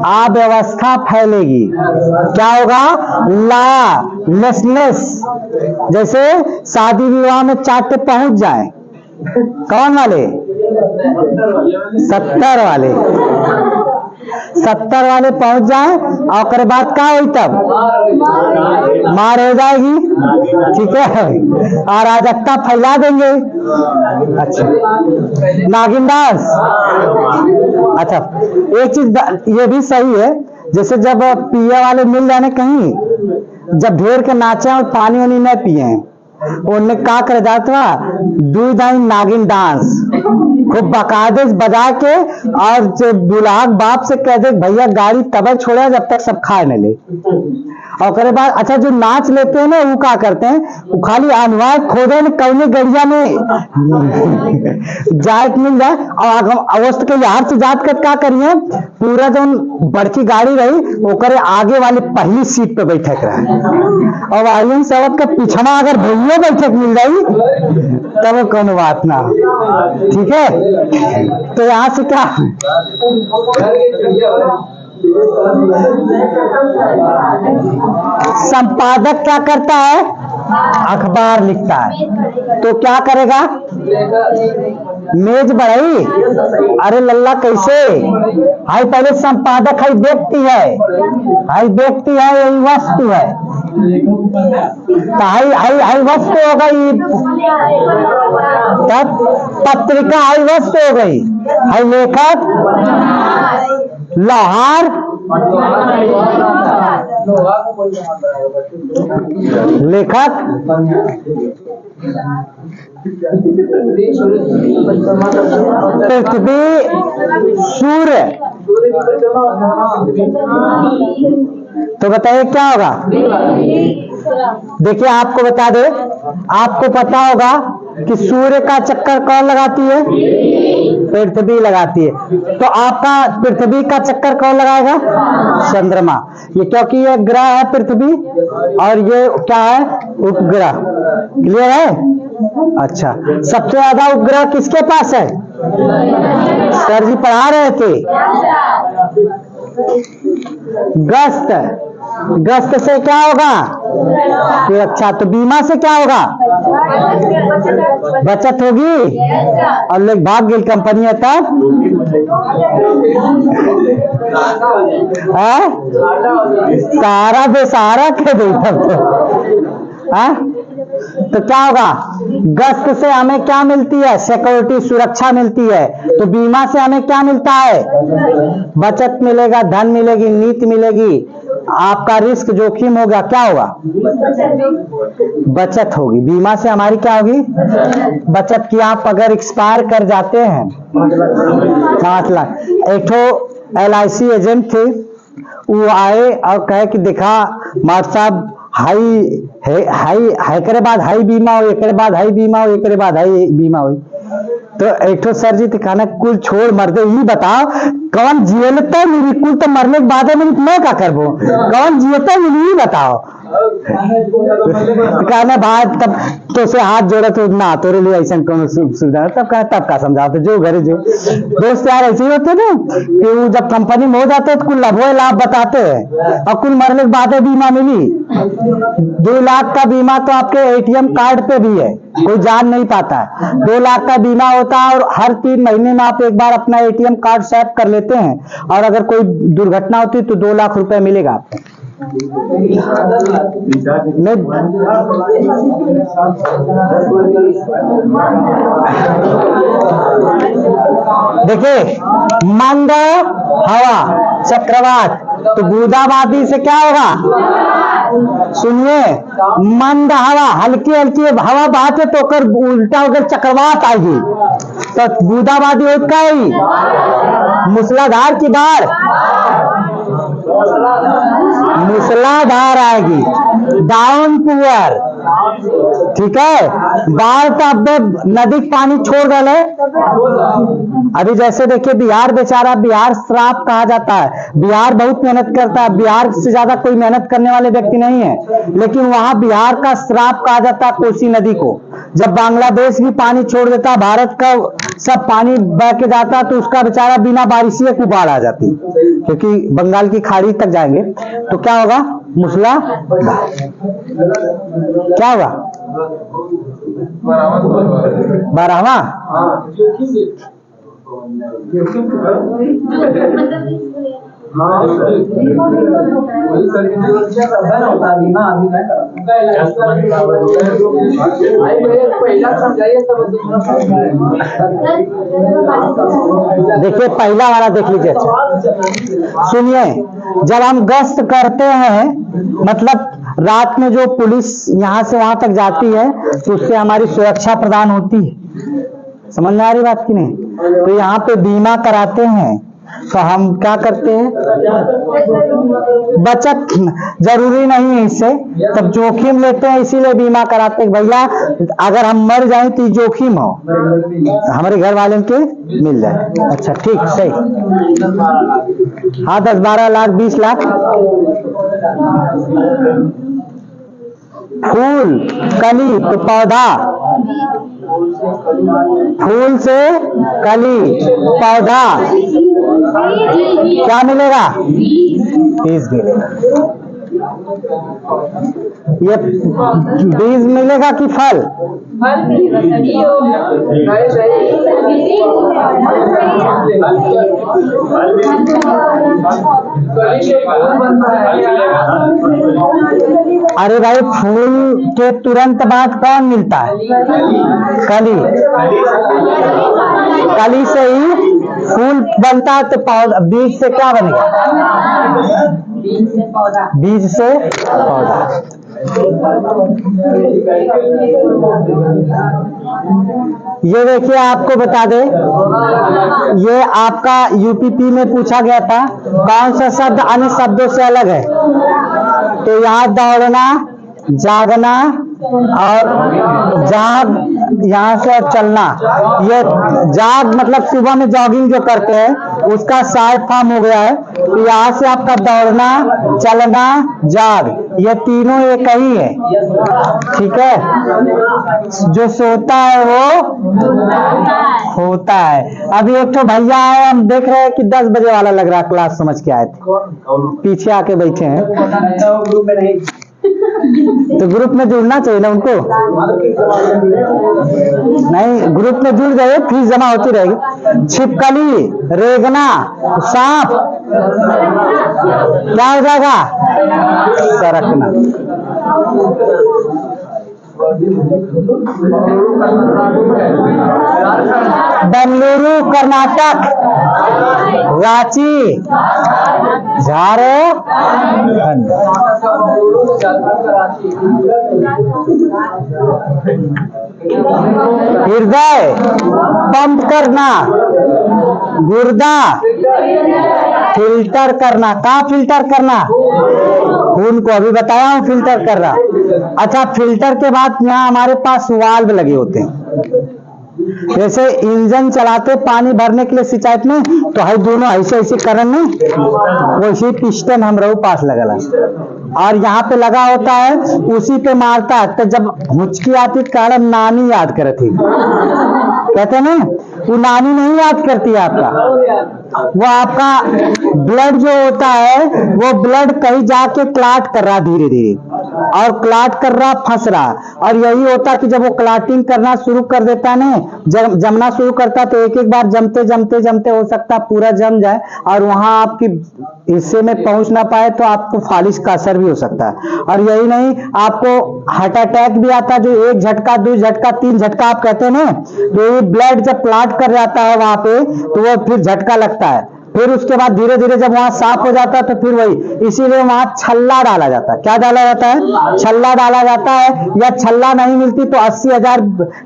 अव्यवस्था फैलेगी। क्या होगा? लॉलेसनेस। जैसे शादी विवाह में चाटे पहुंच जाए, कौन वाले? 70 वाले। 70 वाले पहुंच जाए और उसके बाद क्या हुई तब मार हो जाएगी, ठीक है, अराजकता फैला देंगे। अच्छा नागिन डांस। अच्छा एक चीज ये भी सही है, जैसे जब पिए वाले मिल जाने कहीं, जब ढेर के नाचे और पानी वानी न पिए, उनने क्या कर जाता दूध आई नागिन डांस खूब बाकायदे बजा के, और जो बुलाक बाप से कह दे भैया गाड़ी तब छोड़ा जब तक सब खाए न ले। और करे बाद अच्छा जो नाच लेते हैं ना वो क्या करते हैं, वो खाली अनवाय खोदे न कौने गड़िया में जाए मिल जाए, और अवस्थ के यार से जात कर क्या करिए, पूरा जो बड़की गाड़ी रही ओकरे आगे वाले पहली सीट पे बैठक रहे, और आर्यन सड़क के पिछड़ा अगर भैया बैठक मिल जाई तब कौन बात ना, ठीक है। तो यहाँ से क्या संपादक क्या करता है, अखबार लिखता है, तो क्या करेगा, मेज बढ़ाई, अरे लल्ला कैसे, हाई पहले संपादक है व्यक्ति है, हाई व्यक्ति है यही वस्तु है, तो हाई हाई हाई वस्तु हो गई, तब पत्रिका हाई वस्तु हो गई, हाई लेखक लोहार, लेखक पृथ्वी सूर्य, तो बताइए क्या होगा। देखिए आपको बता दे, आपको पता होगा कि सूर्य का चक्कर कौन लगाती है, पृथ्वी लगाती है, तो आपका पृथ्वी का चक्कर कौन लगाएगा, चंद्रमा, ये क्योंकि ये ग्रह है पृथ्वी और ये क्या है उपग्रह, क्लियर है। अच्छा सबसे ज्यादा उपग्रह किसके पास है, सर जी पढ़ा रहे थे, गस्त, गस्त से क्या होगा सुरक्षा, तो बीमा से क्या होगा बचत होगी, और लोग भाग गई कंपनी है तब सारा बेसहारा के दे तब तो क्या होगा, गश्त से हमें क्या मिलती है, सिक्योरिटी सुरक्षा मिलती है, तो बीमा से हमें क्या मिलता है, बचत मिलेगा, धन मिलेगी, नीति मिलेगी, आपका रिस्क जोखिम होगा, क्या होगा बचत होगी, बीमा से हमारी क्या होगी बचत की। आप अगर एक्सपायर कर जाते हैं 5 लाख, एक तो LIC एजेंट थे, वो आए और कहे कि देखा मार साहब हाई है, हाई करे बाद हाई बीमा हो, एक बाद हाई बीमा हो, एक बाद हाई बीमा हो, तो एक तो सर जी कहना कुल छोड़ मर दे, ये बताओ कौन जियलता मेरी, कुल तो मरने के बाद मेरी मैं क्या करबो, कौन जियता मेरी बताओ, कहना भाई तब तो से हाथ जोड़ा तो ना तोरे लिए ऐसा कौन सुविधा, तब का समझाओ, तो जो घरे जो दोस्त यार ऐसे ही होते ना कि वो जब कंपनी में हो जाते हैं तो कुल लाभ बताते हैं, और कुल मरने के बाद बीमा मिली, 2 लाख का बीमा तो आपके ATM कार्ड पे भी है, कोई जान नहीं पाता है, 2 लाख का बीमा होता है, और हर 3 महीने में आप एक बार अपना ATM कार्ड स्वैप कर लेते हैं, और अगर कोई दुर्घटना होती तो 2 लाख रुपए मिलेगा आपको। देखिए मंद हवा चक्रवात, तो बूंदाबांदी से क्या होगा, सुनिए मंद हवा हल्की हल्की हवा बहाते तो कर उल्टा होकर चक्रवात आएगी, तो बूंदाबांदी होता है, मूसलाधार की बाढ़, मूसलाधार आएगी, डाउनपूर, ठीक है, बाढ़ तो अब नदी पानी छोड़ रहे, अभी जैसे देखिए बिहार बेचारा, बिहार श्राप कहा जाता है, बिहार बहुत मेहनत करता है, बिहार से ज्यादा कोई मेहनत करने वाले व्यक्ति नहीं है, लेकिन वहां बिहार का श्राप कहा जाता है कोसी नदी को, जब बांग्लादेश भी पानी छोड़ देता, भारत का सब पानी बह के जाता, तो उसका बेचारा बिना बारिश की बाढ़ आ जाती, क्योंकि बंगाल की खाड़ी तक जाएंगे, तो क्या होगा मूसला, क्या होगा 12वां, देखिए पहला वाला देख लीजिए। सुनिए, जब हम गश्त करते हैं, मतलब रात में जो पुलिस यहाँ से वहां तक जाती है तो उससे हमारी सुरक्षा प्रदान होती है। समझ में आ रही बात की नहीं? तो यहाँ पे बीमा कराते हैं तो हम क्या करते हैं, बचत जरूरी नहीं है इससे, तब जोखिम लेते हैं, इसीलिए बीमा कराते हैं भैया अगर हम मर जाएं तो जोखिम हो हमारे घर वाले के मिल जाए। अच्छा ठीक सही। हाँ 10-12 लाख 20 लाख। फूल कली तो पौधा, फूल से कली पौधा क्या मिलेगा? बीज मिलेगा। ये बीज मिलेगा कि फल? अरे भाई फूल के तुरंत बाद कौन मिलता है? कली। कली से ही फूल बनता है तो पौधा, बीज से क्या बनेगा? बीज से पौधा। ये देखिए आपको बता दे, ये आपका यूपीपी में पूछा गया था कौन सा शब्द अन्य शब्दों से अलग है, तो यहाँ दौड़ना, जागना और जाग, यहाँ से चलना। ये जाग मतलब सुबह में जॉगिंग जो करते हैं उसका शार्ट फॉर्म हो गया है। तो यहाँ से आपका दौड़ना, चलना, जाग, ये तीनों एक ही है। ठीक है, जो सोता है वो होता है। अभी एक तो भैया आए, हम देख रहे हैं कि 10 बजे वाला लग रहा है, क्लास समझ के आए थे, पीछे आके बैठे हैं। तो ग्रुप में जुड़ना चाहिए ना उनको, नहीं ग्रुप में जुड़ गए फीस जमा होती रहेगी। छिपकली, रेगना, सांप क्या हो जाएगा? सरकना। बेंगलुरु कर्नाटक, रांची झारखंड। हृदय पंप करना, गुर्दा फिल्टर करना। कहाँ फिल्टर करना? खून को, अभी बताया हूँ फिल्टर कर रहा। अच्छा फिल्टर के बाद यहाँ हमारे पास वाल्व लगे होते हैं, जैसे इंजन चलाते पानी भरने के लिए सिंचाई में, तो है दोनों ऐसे ऐसे करन में वैसे पिस्टन हम रहू पास लगल है और यहाँ पे लगा होता है, उसी पे मारता है। तो जब हुचकी आती कारण नानी याद करती, कहते ना वो नानी नहीं याद करती है आपका, वो आपका ब्लड जो होता है वो ब्लड कहीं जाके क्लाट कर रहा धीरे धीरे, और क्लाट कर रहा, फंस रहा। और यही होता कि जब वो क्लाटिंग करना शुरू कर देता है ना, जमना शुरू करता, तो एक एक बार जमते जमते जमते हो सकता पूरा जम जाए और वहां आपकी हिस्से में पहुंच ना पाए, तो आपको फालिश का असर भी हो सकता है। और यही नहीं, आपको हार्ट अटैक भी आता है, जो 1 झटका 2 झटका 3 झटका आप कहते हैं ना, तो ये ब्लड जब क्लाट कर जाता है वहां पे, तो वो फिर झटका लगता है। फिर उसके बाद धीरे धीरे जब वहां साफ हो जाता है तो फिर वही, इसीलिए वहां छल्ला डाला जाता है। क्या डाला जाता है? छल्ला डाला जाता है। या छल्ला नहीं मिलती तो 80,000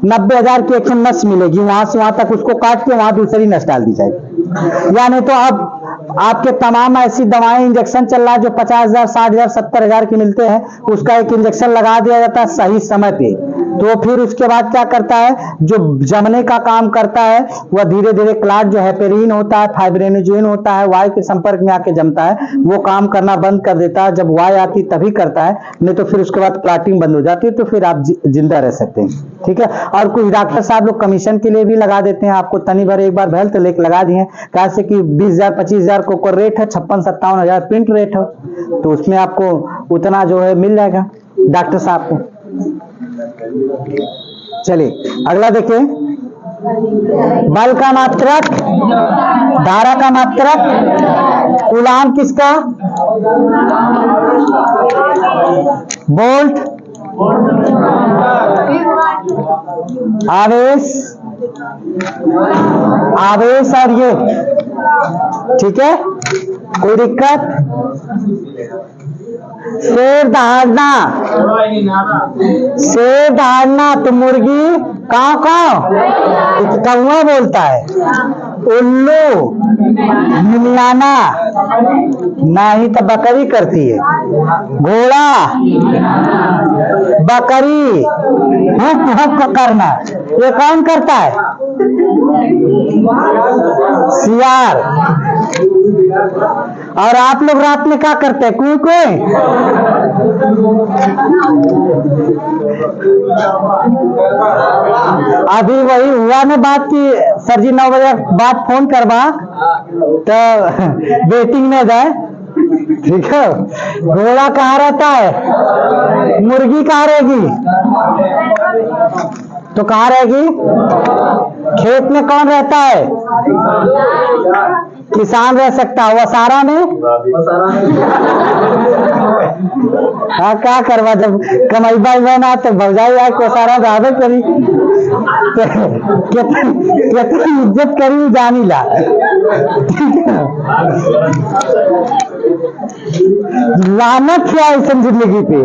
90,000 की एक नस मिलेगी, वहां से वहां तक उसको काट के वहां दूसरी नस डाल दी जाएगी। या नहीं तो अब आपके तमाम ऐसी दवाएं, इंजेक्शन चल रहा है जो 50,000 60,000 70,000 की मिलते हैं, उसका एक इंजेक्शन लगा दिया जाता है सही समय पे, तो फिर उसके बाद क्या करता है, जो जमने का काम करता है वह धीरे धीरे क्लाट जो हेपेरिन होता है, फाइब्रिनोजेन होता है, वायु के संपर्क में आके जमता है, वो काम करना बंद कर देता है। जब वायु आती तभी करता है, नहीं तो फिर उसके बाद क्लाटिंग बंद हो जाती है, तो फिर आप जिंदा रह सकते हैं। ठीक है, और कुछ डॉक्टर साहब लोग कमीशन के लिए भी लगा देते हैं, आपको तनी भर एक बार भैल तो लेके लगा दिए, कैसे कि 20,000 25,000 को रेट है, 56-57,000 प्रिंट रेट है, तो उसमें आपको उतना जो है मिल जाएगा डॉक्टर साहब को। चलिए अगला देखिए, बल का मात्रक, धारा का मात्रक, कूलाम किसका, वोल्ट, आवेश, आवेश और ये, ठीक है, कोई दिक्कत। शेर दहाड़ना, शेर दहाड़ना तो मुर्गी काव काव कौवा बोलता है, उल्लू मिमियाना नहीं तो बकरी करती है, घोड़ा बकरी करना, ये कौन करता है, सियार। और आप लोग रात में क्या करते हैं, कोई कोई अभी वही हुआ ने बात की सर जी 9 बजे बाद फोन करवा तो वेटिंग में जाए, ठीक है। घोड़ा कहाँ रहता है, मुर्गी कहाँ रहेगी, तो कहाँ रहेगी, खेत में कौन रहता है, किसान रह सकता है, वसारा में, हाँ क्या करवा, जब कमाईबा बना तो भौजाई आए कोसारा ज्यादा करी, कितनी इज्जत करी जानी ला, लानत है ऐसा जिंदगी पे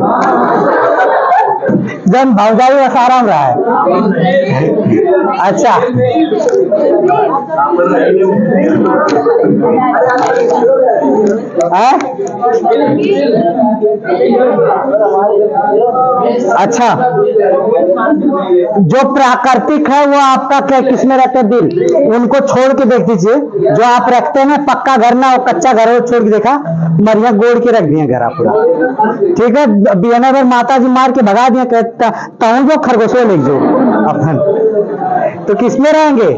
जब भौजाई वसारा में रहा है। अच्छा अच्छा, जो प्राकृतिक है वो आपका क्या किसमें रहते हैं, दिल, उनको छोड़ के देख दीजिए, जो आप रखते हैं पक्का घर ना, वो कच्चा घर हो छोड़ के देखा, मरिया गोड़ के रख दिए घर पूरा, ठीक है, बियाना भर माता जी मार के भगा दिया, कहूँ जो खरगोशे लिख जो अपन, तो किसमें रहेंगे,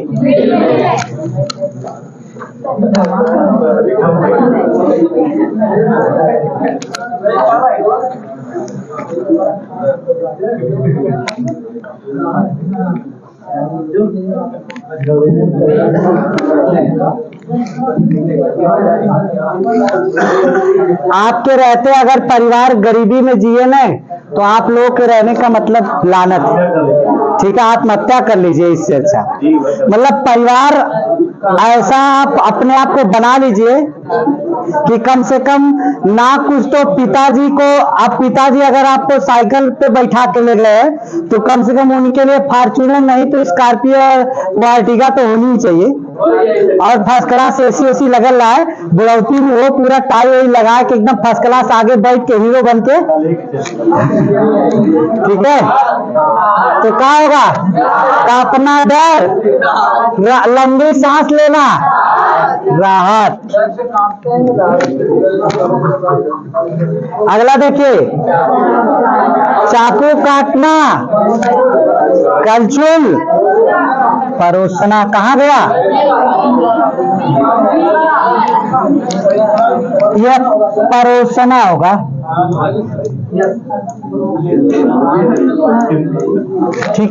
आपके रहते अगर परिवार गरीबी में जिए न तो आप लोगों के रहने का मतलब लानत है, ठीक है, आत्महत्या कर लीजिए, इससे अच्छा मतलब परिवार ऐसा आप अपने आप को बना लीजिए कि कम से कम ना कुछ तो पिताजी को, आप पिताजी अगर आपको साइकिल पे बैठा के ले गए तो कम से कम उनके लिए फॉर्च्यूनर नहीं तो स्कॉर्पियो और आर्टिगा तो होनी ही चाहिए, और फर्स्ट क्लास एसी लगल रहा है, बुढ़ौती में वो पूरा टाई वाई लगा के एकदम फर्स्ट क्लास आगे बैठ के हीरो बन के, ठीक है, तो क्या होगा, कांपना डर, लंबी सांस लेना राहत। अगला देखिए, चाकू काटना, कलछुल परोसना, कहाँ गया, यह परोसना होगा, ठीक।